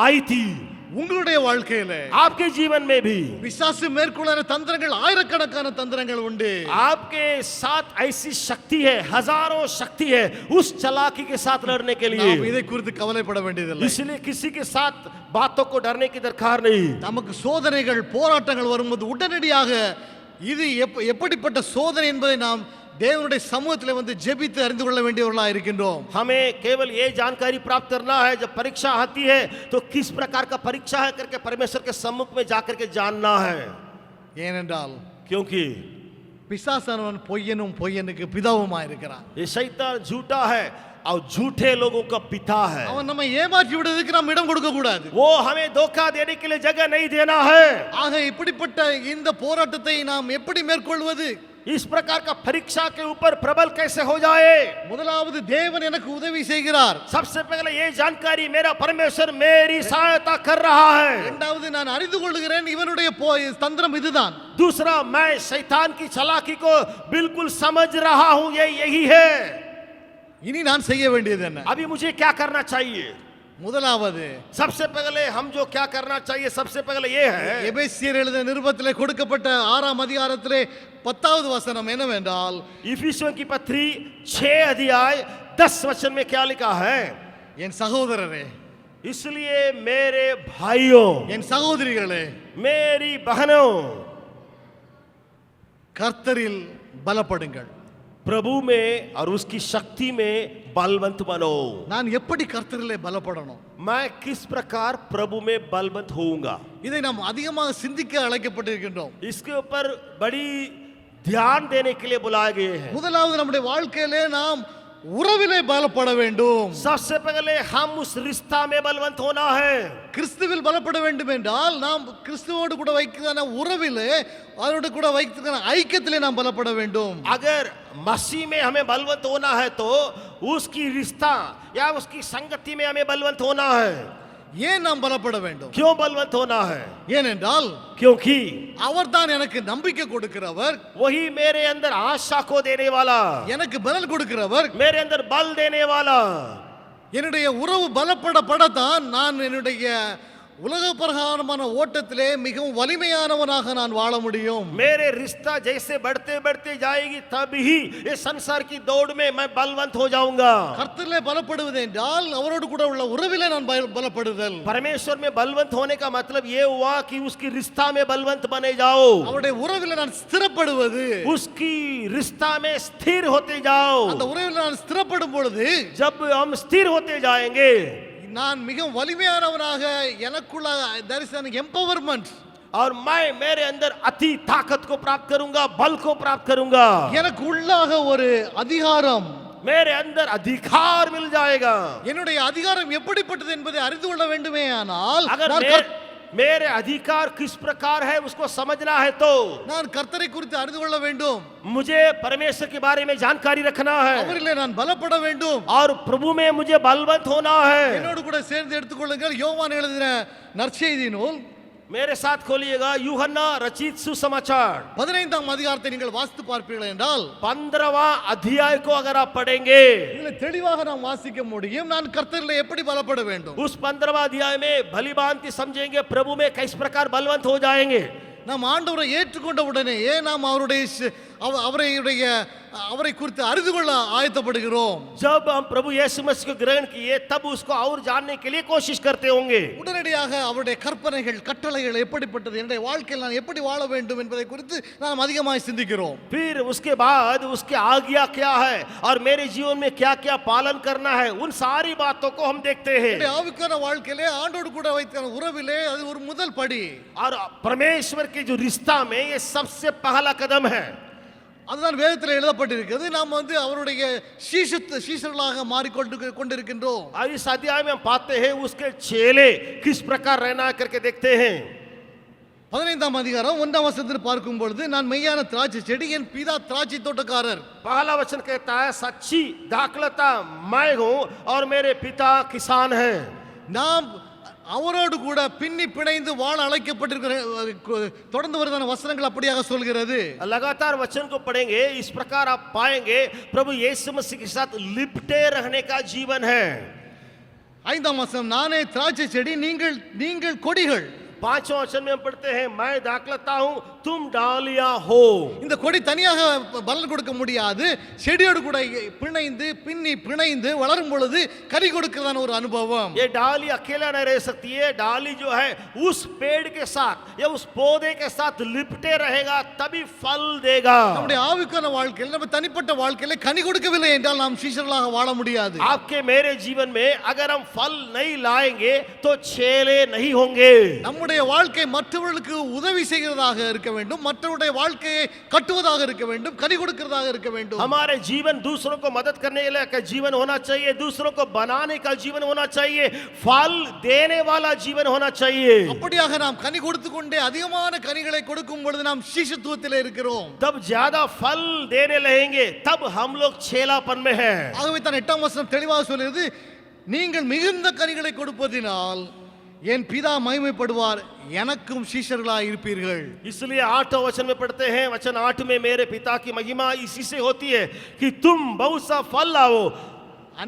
आई थी। உங்களுடைய வாழ்க்கையிலே, आपके जीवन में भी பிசாசு மேற்கொள்ளுற தந்திரங்கள் ஆயிரக்கணக்கான தந்திரங்கள் உண்டு. आपके साथ ऐसी शक्ति है, हजारों शक्ति है उस चालाकी के साथ लड़ने के लिए। நாம் இதை குறித்து கவலைப்பட வேண்டியதில்லை. इसलिए किसी के साथ बातों को डरने की दरकार नहीं। நமக்கு சோதனைகள், போராட்டங்கள் வரும்போது உடனடியாக இது எப்படிப்பட்ட சோதனை என்பதை நாம் தேவனுடைய சமூகத்தில் வந்து ஜெபித்து அறிந்து கொள்ள வேண்டியவர்களாக இருக்கின்றோம். हमें केवल ये जानकारी प्राप्त करना है, जब परीक्षा आती है तो किस प्रकार का परीक्षा है करके परमेश्वर के सम्मुख में जाकर के जानना है। ஏனென்றால் क्योंकि பிசாசானவன் பொய்யனுக்கு பிதாவுமா இருக்கிறான். ये शैतान झूठा है और झूठे लोगों का पिता है। அவன் நம்மை ஏமாற்றி விடுவதற்கு நாம் இடம் கொடுக்க கூடாது. वो हमें धोखा देने के लिए जगह नहीं देना है। ஆக இப்படிப்பட்ட இந்த போராட்டத்தை நாம் எப்படி மேற்கொள்வது? इस प्रकार का परीक्षा के ऊपर प्रबल कैसे हो जाए? முதலாவது தேவன் எனக்கு உதவி செய்கிறார். सबसे पहले ये जानकारी मेरा परमेश्वर मेरी सहायता कर रहा है। இரண்டாவது நான் அறிந்து கொள்கிறேன் இவனுடைய தந்திரம் இதுதான். दूसरा, मैं शैतान की चालाकी को बिल्कुल समझ रहा हूं, ये यही है। இனி நான் செய்ய வேண்டியது என்ன? अभी मुझे क्या करना चाहिए? முதலாவது, सबसे पहले हम जो क्या करना चाहिए, सबसे पहले ये है, எபேசியர் எழுதின நிருபத்திலே கொடுக்கப்பட்ட 6ஆம் அதிகாரத்திலே 10வது வசனம் என்னவென்றால், इफिसियों की पत्री 6 अध्याय 10 वचन में क्या लिखा है? என் சகோதரரே, इसलिए मेरे भाइयों, என் சகோதரிகளே, मेरी बहनों, கர்த்தரில் பலப்படுங்கள். प्रभु में और उसकी शक्ति में बलवंत बनो। நான் எப்படி கர்த்தரிலே பலப்படணும்? मैं किस प्रकार प्रभु में बलवंत होऊंगा? இதை நாம் அதிகமாக சிந்திக்க அழைக்கப்பட்டிருக்கின்றோம். इसके ऊपर बड़ी ध्यान देने के लिए बुलाए गए हैं। முதலாவது நம்முடைய வாழ்க்கையிலே நாம் உறவிலே பலப்பட வேண்டும். सबसे पहले हम उस रिश्ता में बलवंत होना है। கிறிஸ்துவில் பலப்பட வேண்டும் என்றால் நாம் கிறிஸ்துவோடு கூட வைக்கிறதான உறவிலே, அவரோடு கூட வைக்கிறதான ஐக்கியத்திலே நாம் பலப்பட வேண்டும். अगर मसीह में हमें बलवंत होना है तो उसकी रिश्ता या उसकी संगति में हमें बलवंत होना है। ஏன் நாம் பலப்பட வேண்டும்? क्यों बलवंत होना है? ஏனென்றால் क्योंकि அவர்தான் எனக்கு நம்பிக்கை கொடுக்கிறவர், वही मेरे अंदर आशा को देने वाला, எனக்கு பலன் கொடுக்கிறவர். मेरे अंदर बल देने वाला। என்னுடைய உறவு பலப்படத்தான் நான் என்னுடைய உலக பிரகாரமான ஓட்டத்திலே மிகவும் வலிமையானவனாக நான் வாழ முடியும். मेरे रिश्ता जैसे बढ़ते बढ़ते जाएगी तभी ये संसार की दौड़ में मैं बलवंत हो जाऊंगा. கர்த்தரிலே பலப்படுவது என்றால் அவரோடு கூட உள்ள உறவிலே நான் பலப்படுதல். परमेश्वर में बलवंत होने का मतलब ये हुआ कि उसकी रिश्ता में बलवंत बने जाओ. அவருடைய உறவிலே நான் ஸ்திரப்படுவது. उसकी रिश्ता में स्थिर होते जाओ. அந்த உறவிலே நான் ஸ்திரப்படும் பொழுது जब हम स्थिर होते जाएंगे நான் மிகவும் வலிமையானவனாக எனக்குள்ள there is an empowerment. और मैं मेरे अंदर अति ताकत को प्राप्त करूंगा, बल को प्राप्त करूंगा. எனக்கு உள்ளாக ஒரு அதிகாரம், मेरे अंदर अधिकार मिल जाएगा. என்னுடைய அதிகாரம் எப்படிப்பட்டது என்பதை அறிந்து கொள்ள வேண்டுமே ஆனால் अगर मेरे अधिकार किस प्रकार है उसको समझना है तो நான் கர்த்தரை குறித்து அறிந்து கொள்ள வேண்டும். मुझे परमेश्वर के बारे में जानकारी रखना है அவரிலே நான் பலப்பட வேண்டும். और प्रभु में मुझे बलवंत होना है. என்னோடு கூட சேர்ந்து எடுத்துக்கொள்ளுங்கள் யோவான் எழுதின நற்செய்தி நூல் मेरे साथ खोलिएगा यूहन्ना रचित सुसमाचार 15ஆம் அதிகாரத்தை நீங்கள் வாசித்து பார்ப்பீர்கள் என்றால் 15वां अध्याय को अगर आप पढ़ेंगे இதுல தெளிவாக நாம் வாசிக்க முடியும் நான் கர்த்தரிலே எப்படி பலப்பட வேண்டும். उस 15वां अध्याय में भली भांति समझेंगे प्रभु में किस प्रकार बलवंत हो जाएंगे. நாம் ஆண்டவரை ஏற்றுக்கொண்ட உடனேயே நாம் அவரை குறித்து அறிந்து கொள்ள ஆயத்தப்படுகிறோம். जब हम प्रभु यीशु मसीह को ग्रहण किए तब उसको और जानने के लिए कोशिश करते होंगे. உடனடியாக அவருடைய கற்பனைகள் கட்டளைகள் எப்படிப்பட்டது, என்னுடைய வாழ்க்கையில் நான் எப்படி வாழ வேண்டும் என்பதை குறித்து நாம் அதிகமாக சிந்திக்கிறோம். फिर उसके बाद उसके आज्ञा क्या है और मेरे जीवन में क्या क्या पालन करना है उन सारी बातों को हम देखते हैं. என்னுடைய ஆவிக்கான வாழ்க்கையிலே ஆண்டோடு கூட வைத்த உறவிலே அது ஒரு முதல் படி. और परमेश्वर के जो रिश्ता में ये सबसे पहला कदम है. அதுதான் வேதத்தில் எழுதப்பட்டிருக்கிறது. நாம் அவருடைய சீஷர்களாக மாறிக்கொண்டிருக்கின்றோம். इस अध्याय में हम पाते हैं उसके चेले किस प्रकार रहना करके देखते हैं. 15ஆம் அதிகாரம் 1ஆம் வசனத்தில் பார்க்கும் பொழுது நான் மெய்யான திராட்சை செடி, என் பிதா திராட்சை தோட்டக்காரர். पहला वचन कहता है सच्ची दाखलता मैं हूं और मेरे पिता किसान हैं. நாம் அவரோடு கூட பின்னி பிணைந்து வாழ அழைக்கப்பட்டிருக்கிற தொடர்ந்து வருதான வசனங்கள் அப்படியாக சொல்கிறது. लगातार वचन को पढ़ेंगे इस प्रकार आप पाएंगे प्रभु यीशु मसीह के साथ लिपटे रहने का जीवन है. 5ஆம் வசனம் நானே திராட்சை செடி, நீங்கள் கொடிகள். 5वां वचन में हम पढ़ते हैं मैं दाखलता हूं तुम डालियां हो. இந்த கொடி தனியாக பலன் கொடுக்க முடியாது. செடியோடு கூட பின்னி பிணைந்து வளரும் பொழுது கனி கொடுக்கிறதான ஒரு அனுபவம். ये डाली अकेला नहीं रह सकती है. डाली जो है उस पेड़ के साथ या उस पौधे के साथ लिपटे रहेगा तभी फल देगा. நம்முடைய ஆவிக்கான வாழ்க்கையில் நம்ம தனிப்பட்ட வாழ்க்கையில கனி கொடுக்கவில்லை என்றால் நாம் சீஷர்களாக வாழ முடியாது. आपके मेरे जीवन में अगर हम फल नहीं लाएंगे तो चेले नहीं होंगे. நம்முடைய வாழ்க்கை மற்றவர்களுக்கு உதவி செய்கிறதாக இருக்க வேண்டும், மற்றவருடைய வாழ்க்கையை கட்டுவதாக இருக்க வேண்டும், கனி கொடுக்கிறதாக இருக்க வேண்டும். हमारे जीवन दूसरों को मदद करने का जीवन होना चाहिए, दूसरों को बनाने का जीवन होना चाहिए, फल देने वाला जीवन होना चाहिए. அப்படியாக நாம் கனி கொடுத்து கொண்டே அதிகமான கனிகளை கொடுக்கும் பொழுது நாம் சீஷத்துவத்தில் இருக்கிறோம். तब ज्यादा फल देने लगेंगे तब हम लोग चेलापन में हैं. ஆகவே தான் 8ஆம் வசனம் தெளிவாக சொல்கிறது நீங்கள் மிகுந்த கனிகளை கொடுப்பதினால் என் பிதா மகிமைப்படுவார், எனக்கும் சீஷர்களாக இருப்பீர்கள். इसलिए 8वां वचन में पढ़ते हैं वचन 8 में मेरे पिता की महिमा इसी से होती है कि तुम बहुत सा फल लाओ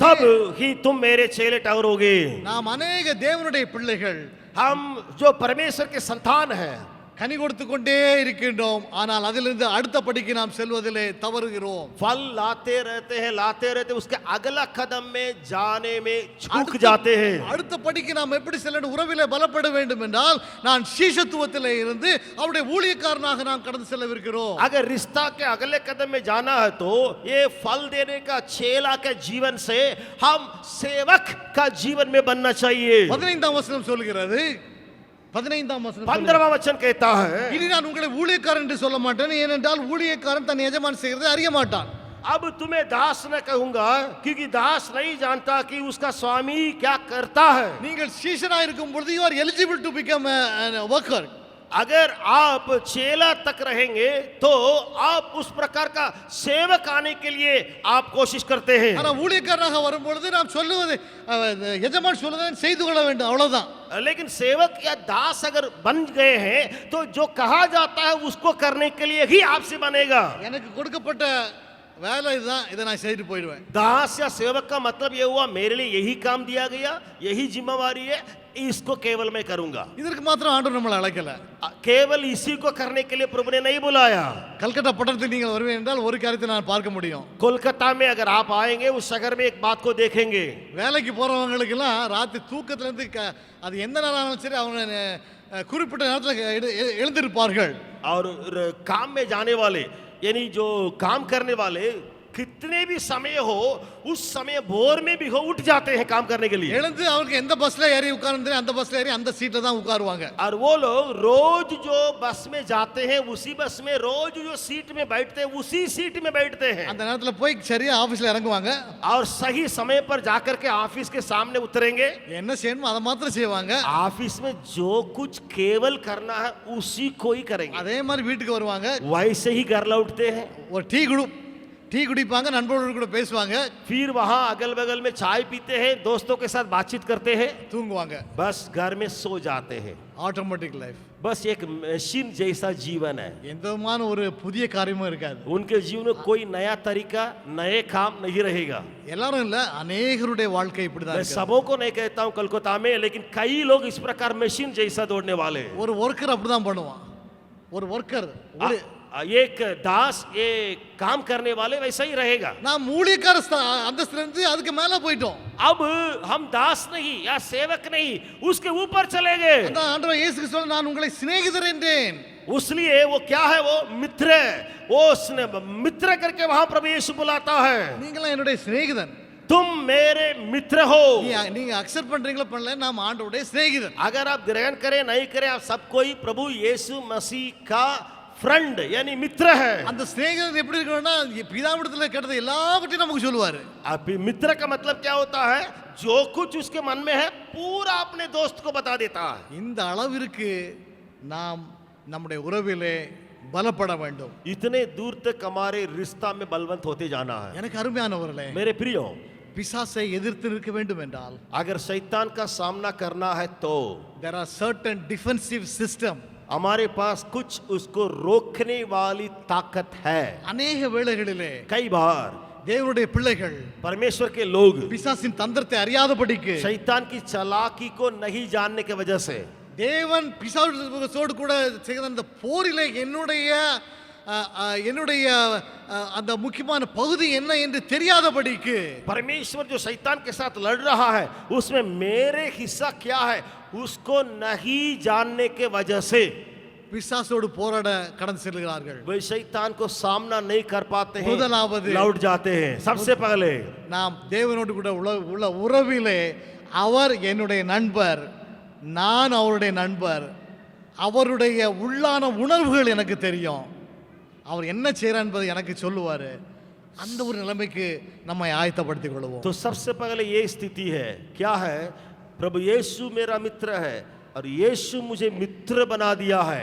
तब ही तुम मेरे चेले ठहरोगे. நாம் अनेक தேவனுடைய பிள்ளைகள், हम जो परमेश्वर के संतान हैं கனி கொடுத்து கொண்டே இருக்கின்றோம். ஆனால் அதிலிருந்து அடுத்த படிக்கு நாம் செல்வதிலே தவறுகிறோம். फल लाते रहते उसके अगला कदम में जाने में चूक जाते हैं. அடுத்த படிக்கு நாம் எப்படி செல்ல உறவிலே பலப்பட வேண்டும் என்றால் நான் சீஷத்துவத்திலே இருந்து அவருடைய ஊழியக்காரனாக நாம் கடந்து செல்லவிருக்கிறோம். अगर रिश्ता के अगले कदम में जाना है तो ये फल देने का चेला के जीवन से हम सेवक का जीवन में बनना चाहिए. 15ஆம் வசனம் சொல்கிறது 15ஆம் வசனம் 15वां वचन कहता है இனி நான் உங்களை ஊழியக்காரன் என்று சொல்ல மாட்டேன், ஏனென்றால் ஊழியக்காரன் தன் எஜமான் செய்கிறதை அறிய மாட்டான். अब तुम्हें दास न कहूंगा क्योंकि दास नहीं जानता कि उसका स्वामी क्या करता है. நீங்கள் சீஷனாக இருக்கும் பொழுது you are eligible to become a worker. अगर आप चेला तक रहेंगे तो आप उस प्रकार का सेवक आने के लिए आप कोशिश करते हैं. ஆனா ஊழியக்காரனாக வரும் பொழுது நாம் சொல்லுவது எஜமான் சொல்வதை செய்து கொள்ள வேண்டும், அவ்வளவுதான். लेकिन सेवक या दास अगर बन गए हैं तो जो कहा जाता है उसको करने के लिए ही आपसे बनेगा. எனக்கு கொடுக்கப்பட்ட வேலை இதுதான், இதை நான் செய்துட்டு போயிடுவேன். दास या सेवक का मतलब ये हुआ मेरे लिए यही काम दिया गया, यही जिम्मेवारी है, इसको केवल मैं करूंगा. இதற்கு மாத்திரம் ஆண்டவர் நம்மளை அழைக்கல. केवल इसी को करने के लिए प्रभु ने नहीं बुलाया. கல்கட்டா பட்டணத்துக்கு நீங்கள் வருவீர்கள் என்றால் ஒரு காரியத்தை நான் பார்க்க முடியும். कोलकाता में अगर आप आएंगे उस शहर में एक बात को देखेंगे. வேலைக்கு போறவங்களுக்கு எல்லாம் ராத்திரி தூக்கத்துல இருந்து அது எந்த நேரம் ஆனாலும் சரி அவங்க குறிப்பிட்ட நேரத்தில் எழுந்திருப்பார்கள். और काम में जाने वाले यानी जो काम करने वाले कितने भी समय हो उस समय भोर में भी हो उठ जाते हैं काम करने के लिए. எழுந்து அவருக்கு எந்த பஸ்ல ஏறி உட்கார்ந்து அந்த பஸ்ல ஏறி அந்த சீட்ல தான் உட்காருவாங்க. और वो लोग रोज जो बस में जाते हैं उसी बस में रोज जो सीट में बैठते हैं उसी सीट में बैठते हैं. அந்த நேரத்துல போய் சரியா ஆபீஸ்ல இறங்குவாங்க. और सही समय पर जाकर के ऑफिस के सामने उतरेंगे. என்ன செய்யணுமோ அதை மாத்திரம் செய்வாங்க. ऑफिस में जो कुछ केवल करना है उसी को ही करेंगे. அதே மாதிரி வீட்டுக்கு வருவாங்க. वैसे ही घर लौटते हैं. ஒரு டீ குடிப்பாங்க, நண்பர்களோடு கூட பேசுவாங்க, फिर वहां अगल बगल में चाय पीते हैं, दोस्तों के साथ बातचीत करते हैं, தூங்குவாங்க. बस घर में सो जाते हैं. Automatic life. बस एक मशीन जैसा जीवन है. எந்த விதமான ஒரு புதிய காரியமும் இருக்காது. उनके जीवन में कोई नया तरीका नए काम नहीं रहेगा. எல்லாரும் இல்ல, अनेகருடைய வாழ்க்கை இப்படிதான் मैं இருக்கு. सबों को नहीं कहता हूं कोलकाता में, लेकिन कई लोग इस प्रकार मशीन जैसा दौड़ने वाले हैं. ஒரு ஒர்க்கர் அப்படிதான் பண்ணுவான். ஒரு ஒர்க்கர் एक दास ये काम करने वाले वैसा ही रहेगा. நாம் ஊழியக்கார அந்தஸ்துல இருந்து அதுக்கு மேல போயிட்டோம். अब हम दास नहीं या सेवक नहीं, उसके ऊपर चले गए. அந்த ஆண்டவர் இயேசு கிறிஸ்து நான் உங்களை சிநேகிதர் என்றேன். उसलिए वो क्या है, वो मित्र, वो मित्र करके वहां प्रभु यीशु बुलाता है. நீங்களாம் என்னுடைய சிநேகிதன். तुम मेरे मित्र हो. நீங்க அக்செப்ட் பண்றீங்களா பண்ணல, நாம் ஆண்டவருடைய சிநேகிதன். अगर आप ग्रहण करें नहीं करें, आप सब कोई प्रभु यीशु मसीह का फ्रेंड यानी मित्र है. அந்த சிநேகிதன் எப்படி இருக்கணும்னா பிதாவிடத்துல கேட்டது எல்லாவற்றையும் நமக்கு சொல்லுவாரு. अब मित्र का मतलब क्या होता है, जो कुछ उसके मन में है पूरा अपने दोस्त को बता देता है. இந்த அளவிற்கு நாம் நம்முடைய உறவிலே பலப்பட வேண்டும். इतने दूर तक हमारे रिश्ता में बलवंत होते जाना है. எனக்கு அருமையானவர்களே, मेरे प्रियो, பிசாசை எதிர்த்து நிற்க வேண்டும் என்றால் अगर शैतान का सामना करना है तो there are certain defensive system. हमारे पास कुछ उसको रोकने वाली ताकत है. அநேக வேளைகளிலே कई बार தேவனுடைய பிள்ளைகள் परमेश्वर के लोग பிசாசின் தந்திரத்தை அறியாதபடிக்கு शैतान की चालाकी को नहीं जानने की वजह से தேவன் பிசாசோடு கூட செய்த அந்த போரிலே என்னுடைய அந்த முக்கியமான பகுதி என்ன என்று தெரியாதபடிக்கு परमेश्वर जो शैतान के साथ लड़ रहा है उसमें मेरे हिस्सा क्या है उसको नहीं जानने के वजह से பிசாசோடு போராட கடந்து செல்கிறார்கள். वे शैतान को सामना नहीं कर पाते हैं, முதலாவது लौट जाते हैं. सबसे पहले நாம் தேவனோடு கூட உள்ள உறவிலே அவர் என்னுடைய நண்பர், நான் அவருடைய நண்பர், அவருடைய உள்ளான உணர்வுகள் எனக்கு தெரியும், அவர் என்ன செய்யறார் என்பதை எனக்கு சொல்லுவாரு. அந்த ஒரு நிலைமைக்கு நம்மை ஆயத்தப்படுத்திக் கொள்வோம். तो सबसे पहले ये स्थिति है, क्या है, प्रभु यीशु मेरा मित्र है और यीशु मुझे मित्र बना दिया है.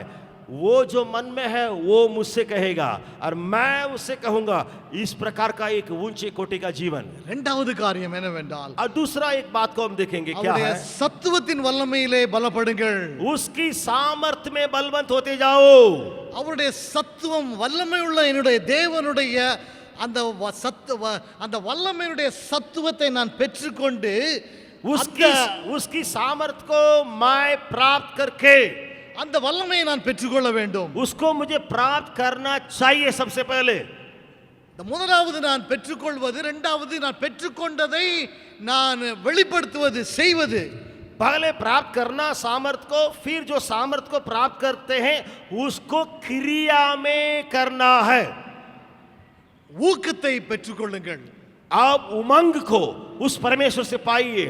वो जो मन में है वो मुझसे कहेगा और मैं उससे कहूंगा. इस प्रकार का एक ऊंचे कोटि का जीवन. இரண்டாவது காரியம் என்னவென்றால் और दूसरा एक बात को हम देखेंगे, क्या அவருடைய है, சத்துவத்தின் வல்லமையிலே பலப்படுங்கள். उसकी सामर्थ्य में बलवंत होते जाओ. அவருடைய சத்துவம் வல்லமை உள்ள என்னுடைய தேவனுடைய அந்த வல்லமையுடைய சத்துவத்தை நான் பெற்றுக்கொண்டு उसकी सामर्थ्य को मैं प्राप्त करके அந்த வல்லமையை நான் பெற்றுக்கொள்ள வேண்டும். उसको मुझे प्राप्त करना चाहिए. सबसे पहले முதலாவது நான் பெற்றுக்கொள்வது, இரண்டாவது நான் பெற்றுக்கொண்டதை நான் வெளிப்படுத்துவது, செய்வது. पहले प्राप्त करना सामर्थ्य को, फिर जो सामर्थ्य को प्राप्त करते हैं उसको क्रिया में करना है. ஊக்கத்தை பெற்றுக்கொள்ளுங்கள். आप उमंग को उस परमेश्वर से पाइए.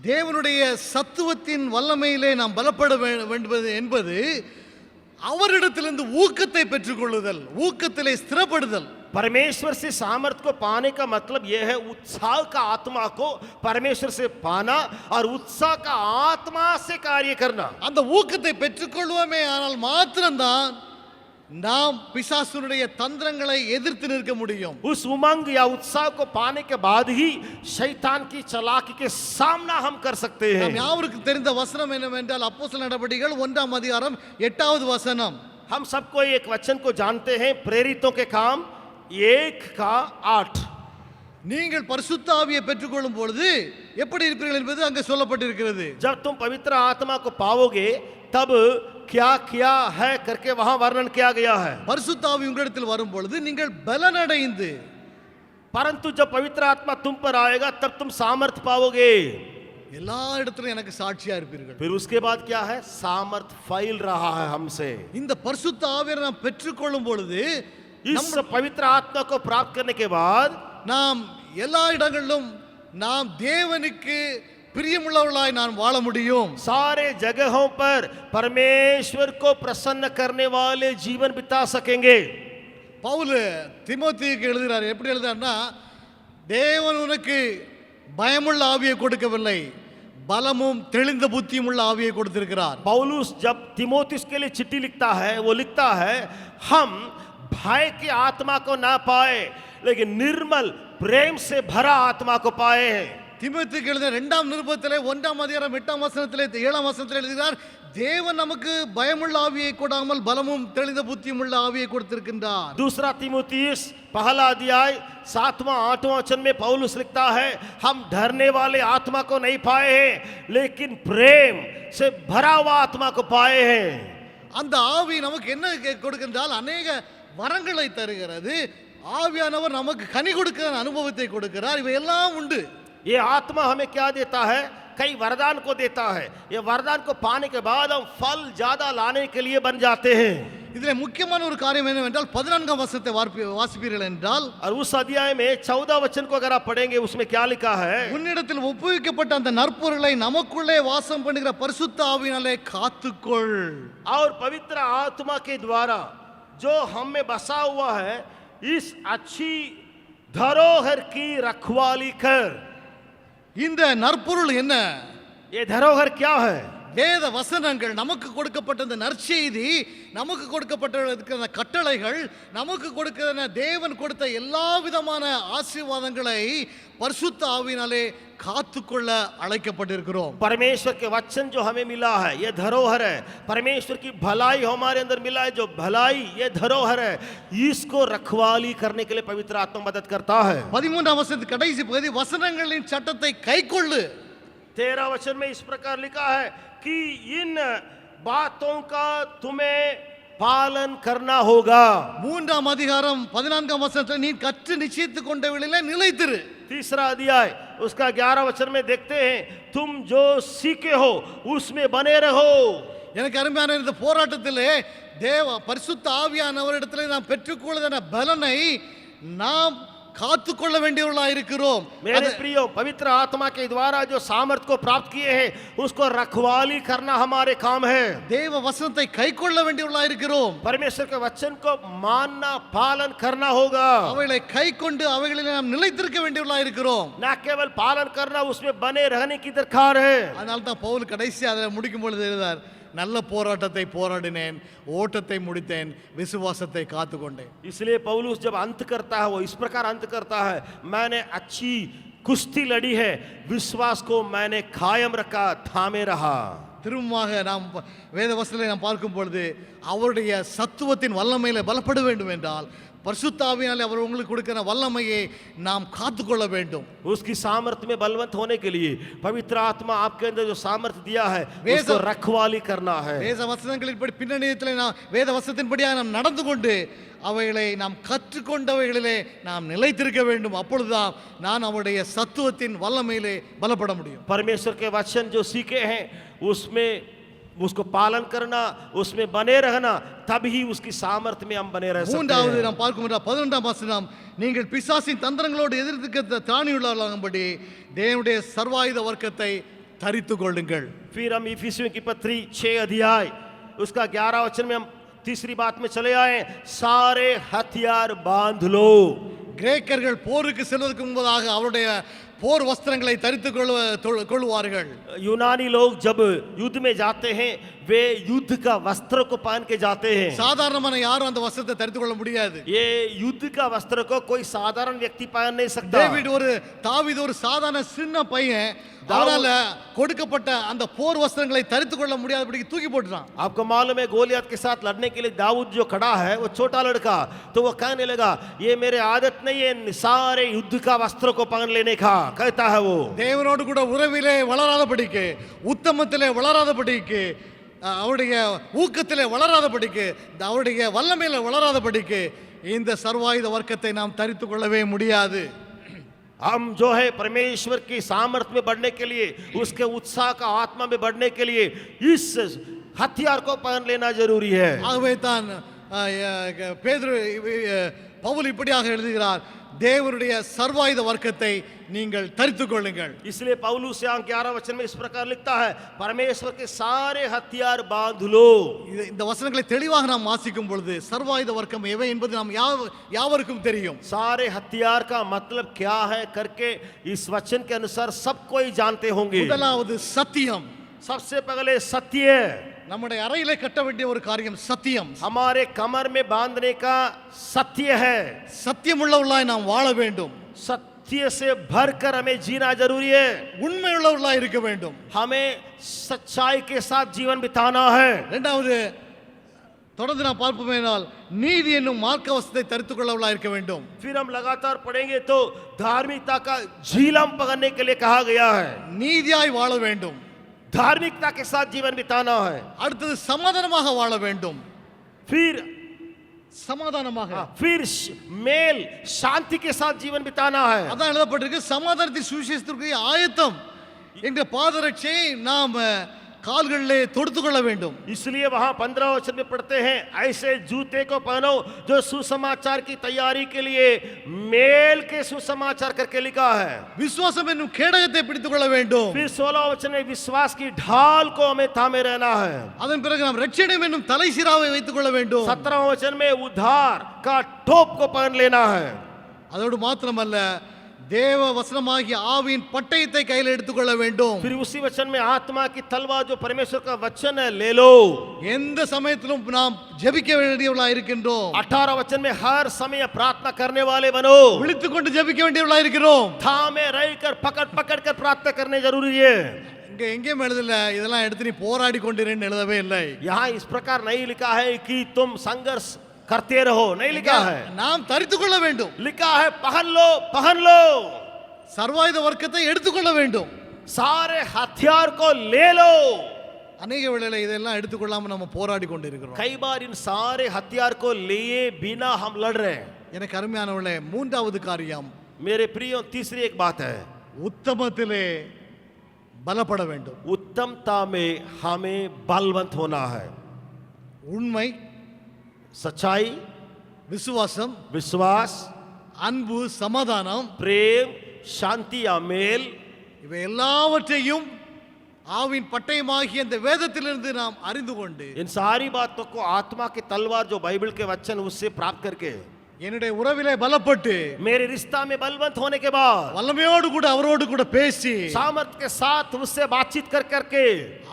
தேவனுடைய சத்துவத்தின் வல்லமையிலே நாம் பலப்பட வேண்டும் என்பது அவரிடத்திலிருந்து ஊக்கத்தை பெற்றுக்கொள்ளுதல், ஊக்கத்திலே ஸ்திரப்படுதல். परमेश्वर से सामर्थ्य को पाने का मतलब यह है उत्साह का आत्मा को परमेश्वर से पाना और उत्साह का आत्मा से कार्य करना. அந்த ஊக்கத்தை பெற்றுக்கொள்வோமே ஆனால் மாத்திரம்தான் நாம் பிசாசுடைய தந்திரங்களை எதிர்த்து நிற்க முடியும். उस उमंग या उत्साह को पाने के बाद ही शैतान की चालाकी के सामना हम कर सकते हैं. நாம் யாவருக்கு தெரிந்த வசனம் என்னவென்றால் அப்போஸ்தலர் நடபடிகள் 1 அதிகாரம் 8வது வசனம். हम सबको एक वचन को जानते हैं, प्रेरितों के काम 1:8 நீங்கள் பரிசுத்த ஆவியை பெற்றுக்கொள்ளும் பொழுது எப்படி இருப்பீர்கள் என்பது அங்கே சொல்லப்பட்டிருக்கிறது. जब तुम पवित्र आत्मा को पाओगे तब क्या किया है करके वहां वर्णन किया गया है. பரிசுத்த ஆவி உங்களிடத்தில் வரும் பொழுது நீங்கள் பலனடைந்து, परंतु जब पवित्र आत्मा तुम पर आएगा तब तुम सामर्थ पाओगे. எல்லா இடத்திலும் எனக்கு சாட்சியா இருப்பீர்கள். फिर उसके बाद क्या है, सामर्थ फैल रहा है हमसे. இந்த பரிசுத்த ஆவியை நாம் பெற்றுக்கொள்ளும் பொழுது इस पवित्र आत्मा को प्राप्त करने के बाद நாம் எல்லா இடங்களிலும் நாம் தேவனுக்கு பிரியமுள்ளவர்களாய் நான் வாழ முடியும். सारे जगहों पर परमेश्वर को प्रसन्न करने वाले जीवन बिता सकेंगे. பவுல் தீமோத்தேயுக்கு எழுதுகிறார். எப்படி எழுதுறாருன்னா, தேவன் உனக்கு பயமுள்ள ஆவியை கொடுக்கவில்லை, பலமும் தெளிந்த புத்தியும் உள்ள ஆவியை கொடுத்திருக்கிறார். पौलुस जब तीमुथियुस के लिए चिट्ठी लिखता है वो लिखता है, हम भय की आत्मा को ना पाए लेकिन निर्मल प्रेम से भरा आत्मा को पाए हैं. தீமோத்தேயுக்கு எழுதின 2ஆம் நிருபத்திலே 1ஆம் அதிகாரம் 8ஆம் வசனத்திலே 7ஆம் வசனத்திலே எழுதுகிறார், தேவன் நமக்கு பயமுள்ள ஆவியை கொடாமல் பலமும் தெளிந்த புத்தியும் உள்ள ஆவியை கொடுத்திருக்கின்றார். दूसरा तीमुथियुस पहला अध्याय 7वां 8वां वचन में पौलुस लिखता है, हम डरने वाले आत्मा को नहीं पाए हैं लेकिन प्रेम से भरा हुआ आत्मा को पाए हैं. அந்த ஆவி நமக்கு என்ன கொடுக்கின்றால் அநேக வரங்களை தருகிறது. ஆவியானவர் நமக்கு கனி கொடுக்கிற அனுபவத்தை கொடுக்கிறார். இவையெல்லாம் உண்டு. ये आत्मा हमें क्या देता है, कई वरदान को देता है. ये वरदान को पाने के बाद हम फल ज्यादा लाने के लिए बन जाते हैं. இதிலே முக்கியமான ஒரு காரியம் என்னவென்றால் 14ஆம் வசனத்தை வாசிப்பீர்கள் என்றால், और उस अध्याय में 14 वचन को अगर आप पढ़ेंगे उसमें क्या लिखा है, உன்னிடத்தில் ஒப்புவிக்கப்பட்ட அந்த நற்பொருளை நமக்குள்ளே வாசம் பண்ணுகிற பரிசுத்த ஆவியினாலே காத்துக்கொள். और पवित्र आत्मा के द्वारा जो हम में बसा हुआ है इस अच्छी धरोहर की रखवाली कर. இந்த நற்பொருள் என்ன? ये धरोहर क्या है, வேத வசனங்கள், நமக்கு கொடுக்கப்பட்ட இந்த நற்செய்தி, நமக்கு கொடுக்கப்பட்ட கட்டளைகள், நமக்கு கொடுக்கிற தேவன் கொடுத்த எல்லா விதமான ஆசீர்வாதங்களை பரிசுத்த ஆவியினாலே காத்துக்கொள்ள அழைக்கப்பட்டிருக்கிறோம். परमेश्वर के वचन जो हमें मिला है ये धरोहर है. परमेश्वर की भलाई हमारे अंदर मिला है, जो भलाई ये धरोहर है, इसको रखवाली करने के लिए पवित्र आत्मा मदद करता है. 13ஆம் வசனத்தின் கடைசி பகுதி, வசனங்களின் சட்டத்தை கைக்கொள்ளு. 13 वचन में इस प्रकार लिखा है कि इन बातों का तुम्हें पालन करना होगा. 3ஆம் அதிகாரம் 14ஆம் வசனத்தில், நீ கற்று நிச்சயித்துக் கொண்டவர்களிலே நிலைத்திரு. तीसरा अध्याय उसका 11 वचन में देखते हैं, तुम जो सीखे हो उसमें बने रहो. எனக்கு அருமையான இந்த போராட்டத்திலே பரிசுத்த ஆவியானவரிடத்திலே நாம் பெற்றுக்கொள்ளுகிற பலனை நாம் காத்துக்கொள்ள வேண்டியவர்களாக இருக்கிறோம். मेरे प्रियो, पवित्र आत्मा के द्वारा जो सामर्थ को प्राप्त किए हैं उसको रखवाली करना हमारे काम है. தேவ வசனத்தை கைக்கொள்ள வேண்டியவர்களாக இருக்கிறோம். परमेश्वर के वचन को मानना पालन करना होगा. அவைகளை கைக்கொண்டு அவைகளில் நாம் நிலைத்திருக்க வேண்டியவர்களாக இருக்கிறோம். न केवल पालन करना, उसमें बने रहने की दरकार है. அதனால தான் பவுல் கடைசி அதை முடிக்கும் பொழுது எழுதார், நல்ல போராட்டத்தை போராடினேன், ஓட்டத்தை முடித்தேன், விசுவாசத்தை காத்துக்கொண்டேன். इसलिए पौलुस जब अंत करता है वो इस प्रकार अंत करता है, मैंने अच्छी कुश्ती लड़ी है, विश्वास को मैंने कायम रखा, थामे रहा. திரும்பமாக நாம் வேத வசனத்தை நாம் பார்க்கும் பொழுது அவருடைய சத்துவத்தின் வல்லமையில பலப்பட வேண்டும் என்றால் பரிசுத்த ஆவியாலே அவர் உங்களுக்கு கொடுக்கிற வல்லமையை நாம் காத்துக்கொள்ள வேண்டும். उसकी सामर्थ्य में बलवंत होने के लिए पवित्र आत्मा आपके अंदर जो सामर्थ्य दिया है उसको रखवाली करना है. வேத வசனங்களின்படி பின்னணியத்தில் நாம் வேத வசனத்தின்படியாக நாம் நடந்து கொண்டு அவைகளை நாம் கற்றுக்கொண்டவைகளிலே நாம் நிலைத்திருக்க வேண்டும். அப்பொழுதுதான் நான் அவருடைய சத்துவத்தின் வல்லமையிலே பலப்பட முடியும். परमेश्वर के वचन जो सीखे हैं उसमें उसको पालन करना, उसमें बने रहना, तब ही उसकी सामर्थ्य में हम बने रह सकते மூன்றாவது हैं. நாம் பார்க்கும் 12ஆம் வசனம், நீங்கள் பிசாசின் தந்திரங்களோடு எதிர்த்து திராணியுள்ளவர்களாகும்படி தேவனுடைய சர்வாயுத வர்க்கத்தை தரித்து கொள்ளுங்கள். फिर हम इफिसियों की पत्री 6 अध्याय उसका 11 वचन में हम तीसरी बात में चले आए, सारे हथियार बांध लो. கிரேக்கர்கள் போருக்கு செல்வதற்கு முன்பதாக அவருடைய போர் வஸ்திரங்களை தரித்துக் கொள்வார்கள். यूनानी लोग जब युद्ध में जाते हैं वे युद्ध का वस्त्र को पहन के जाते हैं. சாதாரணமான யாரும் அந்த வஸ்திரத்தை தரித்துக் கொள்ள முடியாது. ये युद्ध का वस्त्र को कोई साधारण व्यक्ति पहन नहीं सकता. தாவீது ஒரு சாதாரண சின்ன பையன், அவரால கொடுக்கப்பட்ட அந்த போர் வஸ்திரங்களை தரித்துக் கொள்ள முடியாதபடிக்கு தூக்கி போட்டுறான். आपको मालूम है गोलियत के साथ लड़ने के लिए दाऊद जो खड़ा है वो छोटा लड़का, तो वो कहने लगा ये मेरे आदत नहीं है सारे युद्ध का वस्त्र को पहन लेने का, कहता है वो. தேவனோடு கூட உறவிலே வளராதபடிக்கு, உத்தமத்திலே வளராதபடிக்கு, அவருடைய ஊக்கத்திலே வளராதபடிக்கு, அவருடைய வல்லமையிலே வளராதபடிக்கு இந்த சர்வாயுத வர்க்கத்தை நாம் தரித்துக் கொள்ளவே முடியாது. हम जो है परमेश्वर की सामर्थ्य में बढ़ने के लिए, उसके उत्साह का आत्मा में बढ़ने के लिए इस हथियार को पहन लेना जरूरी है. ஆகவே தான் பேதுரு பவுல் இப்படியாக எழுதுகிறார், தேவனுடைய சர்வாயுத வர்க்கத்தை நீங்கள் தரித்துக் கொள்ளுங்கள். इसलिए पौलुस यहाँ 11 वचन में इस प्रकार लिखता है, परमेश्वर के सारे हथियार बांध लो. இந்த வசனங்களை தெளிவாக நாம் வாசிக்கும் பொழுது சர்வாயுத வர்க்கம் எவை என்பது நாம் யாவருக்கும் தெரியும். सारे हथियार का मतलब क्या है करके इस वचन के अनुसार सब कोई जानते होंगे. முதலாவது சத்தியம். सबसे पहले सत्य. நம்முடைய அறையிலே கட்ட வேண்டிய ஒரு காரியம் சத்தியம். हमारे कमर में बांधने का सत्य है. சத்தியமுள்ளவர்களாய் நாம் வாழ வேண்டும். सत्य से भरकर हमें जीना जरूरी है. உண்மையுள்ளவர்களாய் இருக்க வேண்டும். हमें सच्चाई के साथ जीवन बिताना है. இரண்டாவது தொடர்ந்து நாம் பார்ப்போமேனால் நீதி என்னும் மார்க்கவஸ்தை தரித்துக் கொள்ளவர்களாய் இருக்க வேண்டும். फिर हम लगातार पढ़ेंगे तो धार्मिकता का झीलम पकड़ने के लिए कहा गया है. நீதியாய் வாழ வேண்டும். धार्मिकता के साथ जीवन बिताना है. அடுத்தது சமாதானமாக வாழ வேண்டும். फिर சமாதானமாக, फिर मेल शांति के साथ जीवन बिताना है. அதான் எழுதப்பட்டிருக்கு, சமாதானத்தின் சுவிசேஷத்திற்கு ஆயத்தம் என்ற பாதரட்சையை நாம் கால்களிலே தொடுத்துக் கொள்ள வேண்டும். इसलिए वहां 15 वचन में पढ़ते हैं, ऐसे जूते को पहनो जो सुसमाचार की तैयारी के लिए मेल के सुसमाचार करके लिखा है. விசுவாசம் என்னும் கேடகத்தை பிடித்துக் கொள்ள வேண்டும். फिर 16 वचन में विश्वास की ढाल को हमें थामे रहना है. அதன் பிறகு நாம் ரட்சணியம் என்னும் தலைசீராவை வைத்துக் கொள்ள வேண்டும். 17 वचन में उद्धार का टोप को पहन लेना है. அதோடு மாத்திரமல்ல, தேவ வசனமாகிய ஆவியின் பட்டயத்தை கையில் எடுத்துக்கொள்ள வேண்டும். फिर उसी वचन में आत्मा की तलवार जो परमेश्वर का वचन है ले लो. எந்த சமயத்திலும் நாம் ஜெபிக்க வேண்டியவர்களாய் இருக்கின்றோம். 18 वचन में हर समय प्रार्थना करने वाले बनो. விழித்துக்கொண்டு ஜெபிக்க வேண்டியவர்களாய் இருக்கிறோம். थामे रहकर पकड़ कर प्रार्थना करने जरूरी है. இங்க எங்கேயும் எழுதல இதெல்லாம் எடுத்து நீ போராடி கொண்டிருன்னு எழுதவே இல்லை. यहाँ इस प्रकार नहीं लिखा है कि तुम संघर्ष करते रहो, नहीं लिखा है. நாம் தரித்துக் கொள்ள வேண்டும். लिखा है पहन लो. சர்வாயுத வர்க்கத்தை எடுத்துக்கொள்ள வேண்டும். सारे हथियार को ले लो. அநேக வேளையில இதெல்லாம் எடுத்துக்கொள்ளாம நம்ம போராடி கொண்டிருக்கிறோம். कई बार इन सारे हथियार को लिए बिना हम लड़ रहे हैं. எனக்கு அருமையானவர்களே, மூன்றாவது காரியம், मेरे प्रियो तीसरी एक बात है, உத்தமத்திலே பலப்பட வேண்டும். उत्तमता में हमें बलवंत होना है. உண்மை, सच्चाई, விசுவாசம், विश्वास, அன்பு, சமாதானம், प्रेम, शांति या मेल, இவை எல்லாவற்றையும் ஆவின் பட்டயமாகிய இந்த வேதத்திலிருந்து நாம் அறிந்து கொண்டு इन सारी बातों को आत्मा की तलवार जो बाइबल के वचन उससे प्राप्त करके என்னுடைய உறவிலே பலப்பட்டு मेरे रिश्ता में बलवंत होने के बाद வல்லமையோடு கூட அவரோடு கூட பேசி सामर्थ के साथ उससे बातचीत कर करके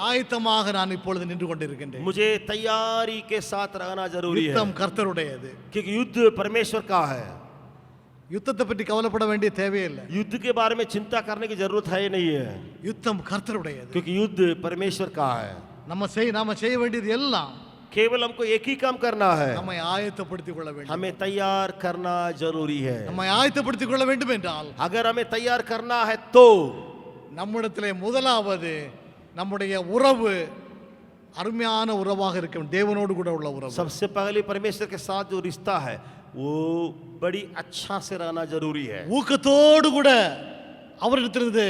ஆயத்தமாக நான் இப்பொழுது நின்று கொண்டிருக்கின்றேன். मुझे तैयारी के साथ रहना जरूरी है, யுத்தம் கர்த்தருடையது. क्योंकि युद्ध परमेश्वर का है. யுத்தத்தை பற்றி கவலைப்பட வேண்டிய தேவையில்லை. युद्ध के बारे में चिंता करने की जरूरत है ही नहीं है, யுத்தம் கர்த்தருடையது. क्योंकि युद्ध परमेश्वर का है. நாம செய்ய வேண்டியது எல்லாம் केवल हमको एक ही काम करना है, நம்மை ஆயத்தப்படுத்திக் கொள்ள வேண்டும். हमें तैयार करना जरूरी है. நம்மை ஆயத்தப்படுத்திக் கொள்ள வேண்டும் என்றால் अगर हमें तैयार करना है तो நம்மிடத்திலே முதலாவது நம்முடைய உறவு அருமையான உறவாக இருக்க வேண்டும். தேவனோடு கூட உள்ள உறவு. सबसे पहले परमेश्वर के साथ जो रिश्ता है वो बड़ी अच्छा से रहना जरूरी है. ஊக்கத்தோடு கூட அவரிடத்திலிருந்து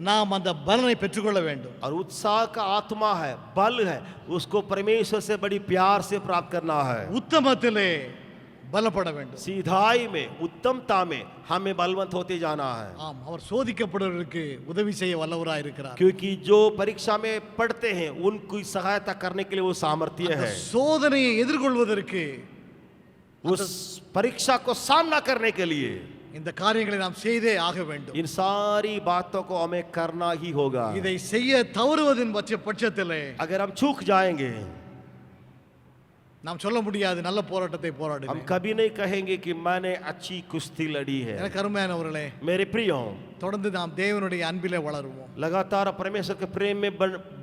நாம் அந்த பலனை பெற்றுக்கொள்ள வேண்டும். और उत्साह का आत्मा है, बल है, उसको परमेश्वर से बड़ी प्यार से प्राप्त करना है. உத்தமத்திலே பலப்பட வேண்டும். सीधाई में, उत्तमता में हमें बलवंत होते जाना है. ஆம், அவர் சோதிக்கப்படுவதற்கு உதவி செய்ய வல்லவராய் இருக்கிறார். क्योंकि जो परीक्षा में पढ़ते हैं उनकी सहायता करने के लिए वो सामर्थ्य அந்த है. சோதனையை எதிர்கொள்வதற்கு उस परीक्षा को सामना करने के लिए இந்த காரியங்களை நாம் செய்தே ஆக வேண்டும். इन सारी बातों को हमें करना ही होगा. இதை செய்ய தவறுவதின் பட்சத்திலே अगर हम चूक जाएंगे, நாம் சொல்ல முடியாது நல்ல போராட்டத்தை हम போராடினேன். कभी नहीं कहेंगे कि मैंने अच्छी कुश्ती लड़ी है। எனக்கு அருமையானவர்களே, मेरे प्रियो, தொடர்ந்து நாம் தேவனுடைய அன்பிலே வளருவோம். लगातार परमेश्वर के प्रेम में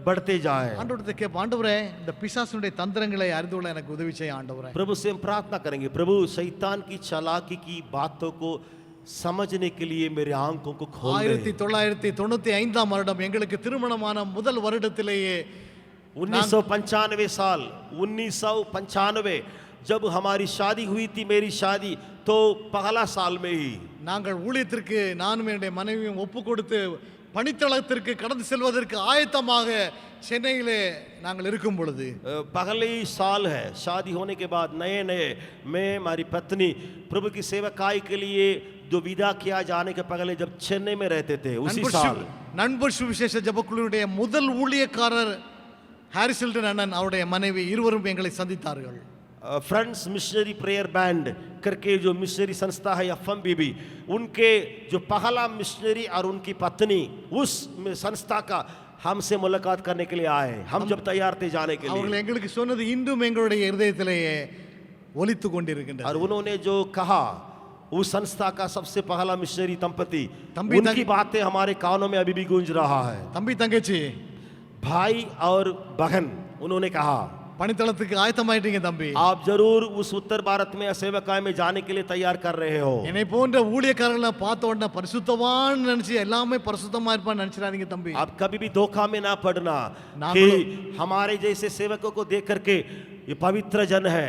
बढ़ते जाएं। ஆண்டவர்கிட்ட கேட்போம், ஆண்டவரே இந்த பிசாசுடைய தந்திரங்களை அறிந்து கொள்ள எனக்கு உதவி செய்ய ஆண்டவரே. प्रभु से हम प्रार्थना करेंगे, प्रभु शैतान की चालाकी की बातों को समझने के लिए मेरे आंखों को खोल दे। 1995 வருடம் எங்களுக்கு திருமணமான முதல் வருடத்திலேயே 1995 साल 1995 जब हमारी शादी हुई थी, मेरी शादी, तो पहला साल में ही நாங்கள் ஊழியத்திற்கு நானும் என்னுடைய மனைவியும் ஒப்பு கொடுத்து பணித்தளத்திற்கு கடந்து செல்வதற்கு ஆயத்தமாக சென்னையிலே நாங்கள் இருக்கும் பொழுது पहले ही साल है शादी होने के बाद, नए नए मैं हमारी पत्नी प्रभु की सेवकाई के लिए जो विदा किया जाने के पहले जब चेन्नई में रहते थे, उसी साल நண்பர் சுவிசேஷ ஜெபக்குழுவுடைய முதல் ஊழியக்காரர் ஹாரிசில்டன் அண்ணன் அவருடைய மனைவி இருவரும் எங்களை சந்தித்தார்கள். फ्रेंड्स मिशनरी प्रेयर बैंड करके जो मिशनरी संस्था है एफएम बीबी, उनके जो पहला मिशनरी और उनकी पत्नी उस संस्था का हमसे मुलाकात करने के लिए आए। हम जब तैयार थे जाने के लिए, அவர்கள் எங்களுக்கு சொன்னது இன்றும் எங்களுடைய இதயத்திலேயே ஒலித்து கொண்டிருக்கின்றது. और उन्होंने जो कहा, उस संस्था का सबसे पहला मिशनरी दंपति, तंबी उनकी बातें हमारे कानों में अभी भी गूंज रहा है। தம்பி தங்கச்சி, भाई और बहन, उन्होंने कहा பணித்தளத்துக்கு ஆயத்தமாயிட்டீங்க தம்பி. आप जरूर उस उत्तर भारत में सेवकाई में जाने के लिए तैयार कर रहे हो। என்னை போன்ற ஊழியக்காரர்களை பார்த்த உடனே பரிசுத்தவான் நினைச்சு எல்லாமே பரிசுத்தமா இருப்பான்னு நினைச்சிடாதீங்க தம்பி. आप कभी भी धोखा में ना पड़ना ना कि बोलो। हमारे जैसे सेवकों को देख करके ये पवित्र जन है,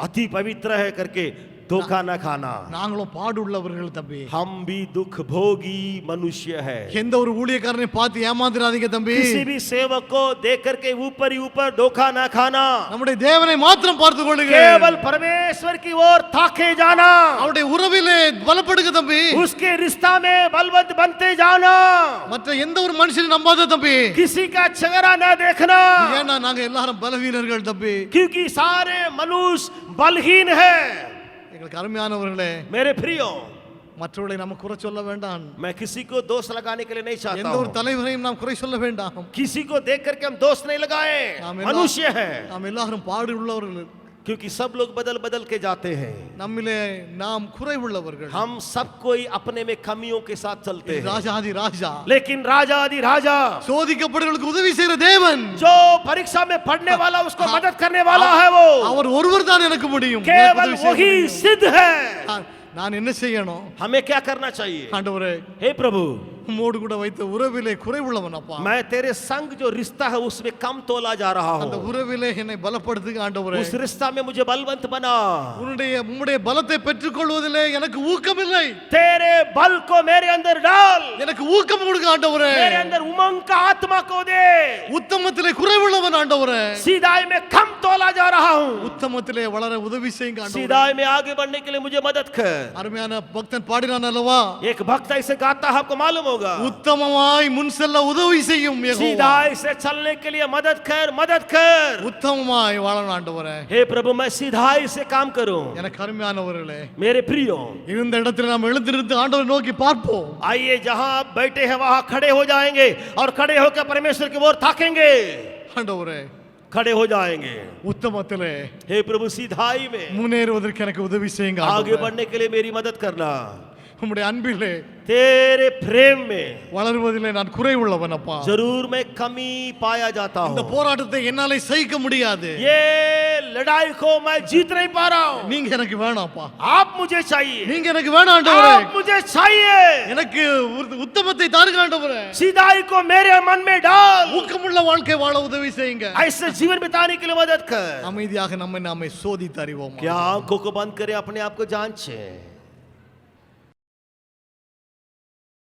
अति पवित्र है करके धोखा ना खाना। நாங்களும் பாடு உள்ளவர்கள் தம்பி. हम भी दुख भोगी मनुष्य है। எந்த ஒரு ஊழியக்காரனை பார்த்து ஏமாந்துடாதீங்க தம்பி. किसी भी सेवक को देख करके ऊपर ही ऊपर धोखा ना खाना। நம்முடைய தேவனை மாத்திரம் பார்த்து கொள்ளுங்க. केवल परमेश्वर की ओर ताके जाना। அவருடைய உறவிலே பலப்படுங்க தம்பி. उसके रिश्ता में बलवंत बनते जाना। மற்ற எந்த ஒரு மனுஷனையும் நம்பாத தம்பி. किसी का चेहरा ना देखना, ஏன்னா நாங்க எல்லாரும் பலவீனர்கள் தம்பி. क्योंकि सारे मनुष्य बलहीन है। எங்களுக்கு அருமையானவர்களே, मेरे प्रियो, மற்றவர்களை நம்ம குறை சொல்ல வேண்டாம். मैं किसी को दोष लगाने के लिए नहीं चाहता எந்த ஒரு हूं। தலைவரையும் நாம் குறை சொல்ல வேண்டாம். किसी को देख करके हम दोष नहीं लगाए, मनुष्य है। நாம் எல்லாரும் பாடு உள்ளவர்கள். क्योंकि सब लोग बदल बदल के जाते हैं। நம்மிலே நாம் குறை உள்ளவர்கள். हम सब कोई अपने में कमियों के साथ चलते हैं। ராஜாதி ராஜா, लेकिन राजा आदि राजा, சோதிக்கப்படுறவர்களுக்கு உதவி செய்கிற தேவன், जो परीक्षा में पढ़ने वाला उसको मदद करने वाला है, वो அவர் ஒருவர் தான் எனக்கு முடியும். केवल वही सिद्ध है। நான் என்ன செய்யணும்? हमें क्या करना चाहिए? ஆண்டவரே, हे प्रभु, உம்மோடு கூட வைத்த உறவிலே குறைவுள்ளவன் அப்பா. मैं तेरे संग जो रिश्ता है उसमें कम तोला जा रहा அந்த हूँ। உறவிலே என்னை பலப்படுத்துங்க ஆண்டவரே. उस रिश्ता में मुझे बलवंत बना। உம்முடைய பலத்தை பெற்றுக்கொள்வதிலே எனக்கு ஊக்கம் இல்லை. तेरे बल को मेरे अंदर डाल। எனக்கு ஊக்கம் கொடுங்க ஆண்டவரே. मेरे अंदर उमंग का आत्मा को दे। உத்தமத்திலே குறைவுள்ளவன் ஆண்டவரே. सीधाई में कम तोला जा रहा हूँ। உத்தமத்திலே வளர உதவி செய்யுங்க ஆண்டவரே. सीधाई में आगे बढ़ने के लिए मुझे मदद कर। அருமையான பக்தன் பாடினான் அல்லவா, एक भक्त ऐसे गाता है, आपको मालूम होगा, உத்தமமாய் முன் செல்ல உதவி செய்யும் யெகோவா. सीधाई से चलने के लिए मदद कर, मदद कर। உத்தமமாய் வாழணும் ஆண்டவரே. हे प्रभु, मैं सीधाई से काम करूं। எனக்கு அருமையானவர்களே, मेरे प्रियो, இருந்த இடத்துல நாம் எழுந்திருந்து ஆண்டவரை நோக்கி பார்ப்போம். आइए जहां आप बैठे हैं वहां खड़े हो जाएंगे और खड़े होकर परमेश्वर की ओर ताकेंगे। ஆண்டவரே, खड़े हो जाएंगे। உத்தமத்திலே हे प्रभु, सीधाई में முன்னேறுவதற்கு எனக்கு உதவி செய்யுங்க आगे ஆண்டவரே. बढ़ने के लिए मेरी मदद करना। உம்முடைய அன்பிலே तेरे प्रेम में வளருவதிலே நான் குறைவுள்ளவன் அப்பா. जरूर मैं कमी पाया जाता இந்த हूँ। போராட்டத்தை என்னாலே சகிக்க முடியாது. ये लड़ाई को मैं जीत नहीं पा रहा हूँ। நீங்க எனக்கு வேணாம்ப்பா. आप मुझे चाहिए, நீங்க எனக்கு வேணாம் ஆண்டவரே. आप मुझे चाहिए। எனக்கு உத்தமத்தை தாருங்க ஆண்டவரே. सीधाई को मेरे मन में डाल। ஊக்கமுள்ள வாழ்க்கை வாழ உதவி செய்யுங்க. ऐसे जीवन बिताने के लिए मदद कर। அமைதியாக நம்மை நாமே சோதித்து அறிவோம். क्या आंखों को बंद करें, अपने आप को जांचें।